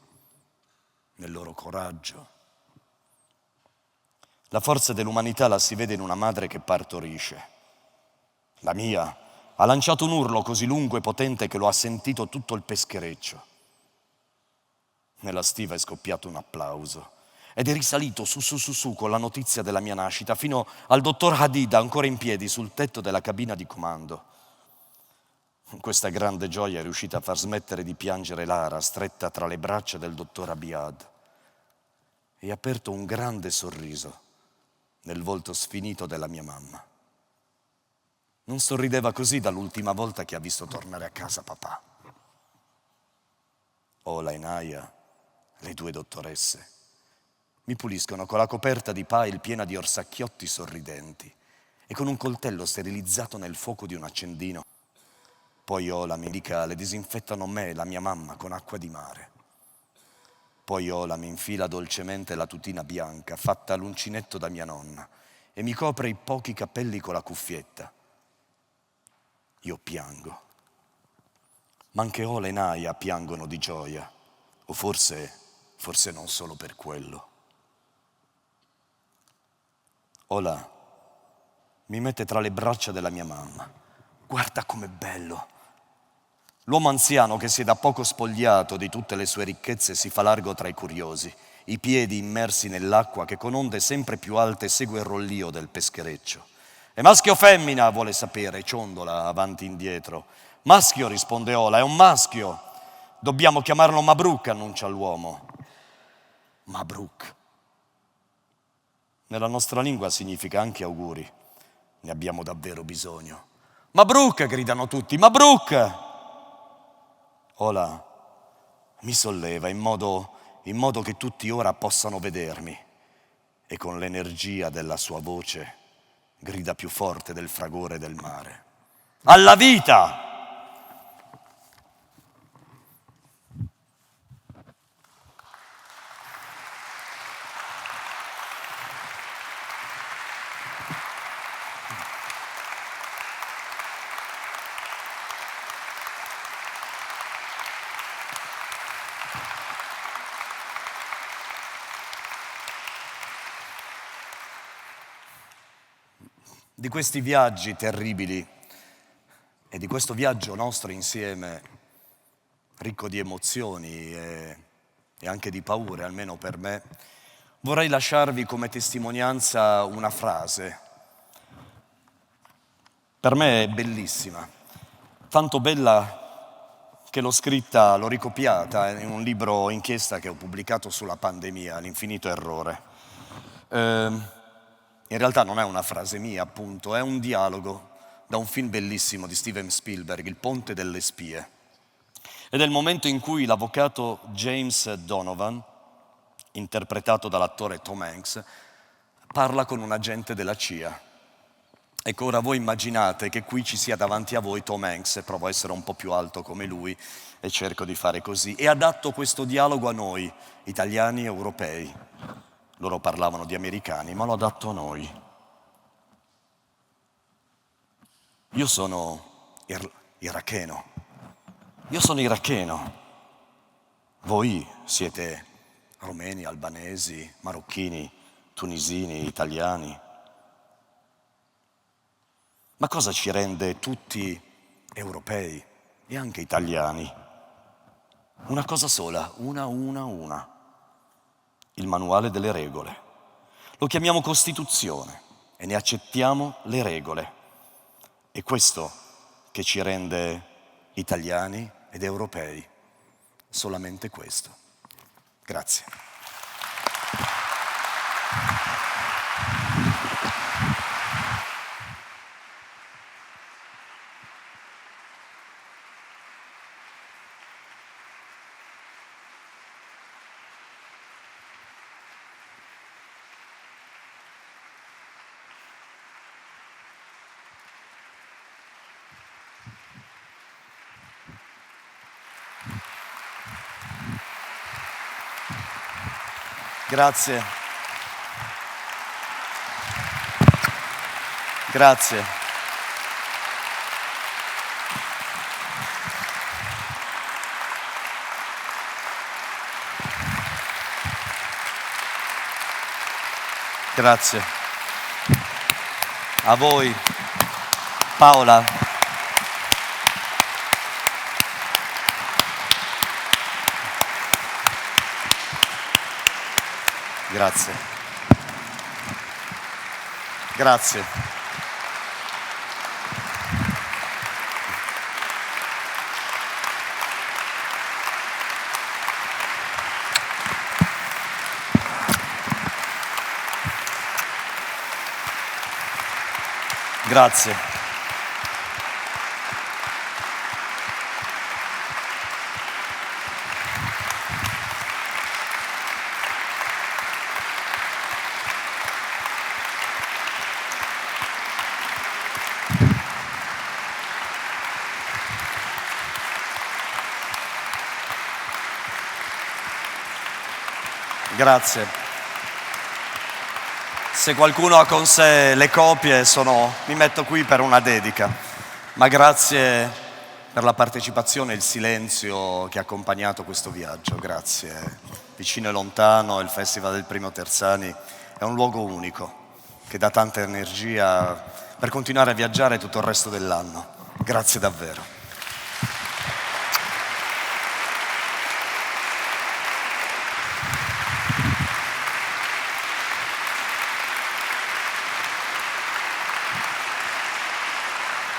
B: nel loro coraggio. La forza dell'umanità la si vede in una madre che partorisce. La mia ha lanciato un urlo così lungo e potente che lo ha sentito tutto il peschereccio. Nella stiva è scoppiato un applauso Ed è risalito su con la notizia della mia nascita fino al dottor Hadid ancora in piedi sul tetto della cabina di comando. Questa grande gioia è riuscita a far smettere di piangere Lara, stretta tra le braccia del dottor Abiad, e ha aperto un grande sorriso nel volto sfinito della mia mamma. Non sorrideva così dall'ultima volta che ha visto tornare a casa papà. Ola e Naya, le due dottoresse, mi puliscono con la coperta di Pile piena di orsacchiotti sorridenti e con un coltello sterilizzato nel fuoco di un accendino. Poi Ola mi indica le disinfettano me e la mia mamma con acqua di mare. Poi Ola mi infila dolcemente la tutina bianca fatta all'uncinetto da mia nonna e mi copre i pochi capelli con la cuffietta. Io piango. Ma anche Ola e Naya piangono di gioia, o forse non solo per quello. Ola mi mette tra le braccia della mia mamma. Guarda com'è bello. L'uomo anziano che si è da poco spogliato di tutte le sue ricchezze si fa largo tra i curiosi, i piedi immersi nell'acqua che con onde sempre più alte segue il rollio del peschereccio. È maschio o femmina? Vuole sapere, ciondola avanti e indietro. Maschio, risponde Ola, è un maschio. Dobbiamo chiamarlo Mabruk, annuncia l'uomo. Mabruk. Nella nostra lingua significa anche auguri. Ne abbiamo davvero bisogno. Mabruk, gridano tutti, Mabruk! Ola mi solleva in modo che tutti ora possano vedermi e con l'energia della sua voce grida più forte del fragore del mare. Alla vita! Di questi viaggi terribili e di questo viaggio nostro insieme, ricco di emozioni e anche di paure, almeno per me, vorrei lasciarvi come testimonianza una frase. Per me è bellissima, tanto bella che l'ho scritta, l'ho ricopiata in un libro inchiesta che ho pubblicato sulla pandemia, L'infinito errore. In realtà non è una frase mia, appunto, è un dialogo da un film bellissimo di Steven Spielberg, Il ponte delle spie. Ed è il momento in cui l'avvocato James Donovan, interpretato dall'attore Tom Hanks, parla con un agente della CIA. Ecco, ora voi immaginate che qui ci sia davanti a voi Tom Hanks, provo a essere un po' più alto come lui e cerco di fare così, e adatto questo dialogo a noi, italiani e europei. Loro parlavano di americani, ma lo adatto a noi. Io sono iracheno. Io sono iracheno. Voi siete romeni, albanesi, marocchini, tunisini, italiani. Ma cosa ci rende tutti europei e anche italiani? Una cosa sola, una. Il manuale delle regole. Lo chiamiamo Costituzione e ne accettiamo le regole. È questo che ci rende italiani ed europei. Solamente questo. Grazie. Grazie. Grazie. Grazie. A voi. Paola. Grazie. Grazie. Grazie. Grazie. Se qualcuno ha con sé le copie, mi metto qui per una dedica, ma grazie per la partecipazione e il silenzio che ha accompagnato questo viaggio. Grazie. Vicino e lontano, il Festival del Premio Terzani è un luogo unico che dà tanta energia per continuare a viaggiare tutto il resto dell'anno. Grazie davvero.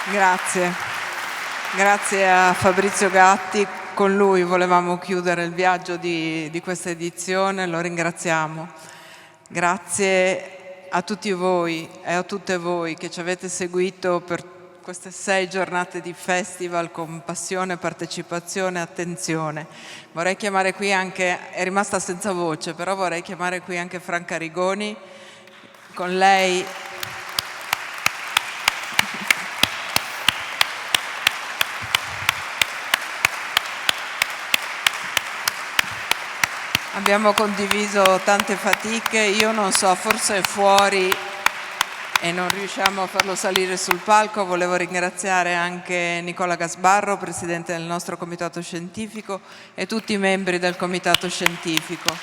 A: Grazie. Grazie a Fabrizio Gatti. Con lui volevamo chiudere il viaggio di questa edizione, lo ringraziamo. Grazie a tutti voi e a tutte voi che ci avete seguito per queste 6 giornate di festival con passione, partecipazione e attenzione. Vorrei chiamare qui anche, è rimasta senza voce, però vorrei chiamare qui anche Franca Rigoni. Con lei abbiamo condiviso tante fatiche, io non so, forse è fuori e non riusciamo a farlo salire sul palco. Volevo ringraziare anche Nicola Gasbarro, presidente del nostro comitato scientifico, e tutti i membri del comitato scientifico.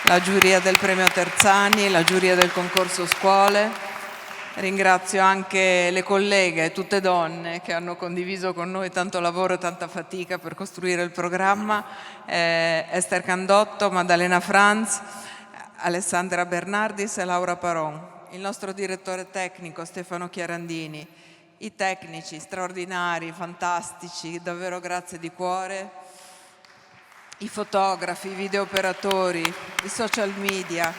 A: La giuria del Premio Terzani, la giuria del concorso scuole. Ringrazio anche le colleghe, tutte donne, che hanno condiviso con noi tanto lavoro e tanta fatica per costruire il programma. Esther Candotto, Maddalena Franz, Alessandra Bernardis e Laura Paron. Il nostro direttore tecnico Stefano Chiarandini. I tecnici straordinari, fantastici, davvero grazie di cuore. I fotografi, i videooperatori, i social media,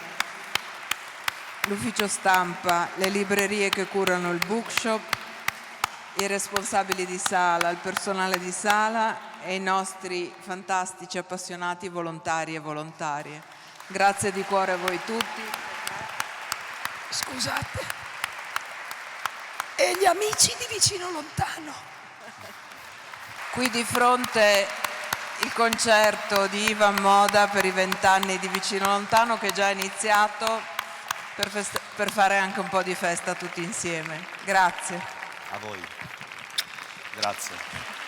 A: l'ufficio stampa, le librerie che curano il bookshop, i responsabili di sala, il personale di sala e i nostri fantastici, appassionati volontari e volontarie. Grazie di cuore a voi tutti.
C: Scusate. E gli amici di Vicino Lontano.
A: Qui di fronte il concerto di Ivan Moda per i 20 anni di Vicino Lontano, che è già iniziato, per fare anche un po' di festa tutti insieme. Grazie.
B: A voi. Grazie.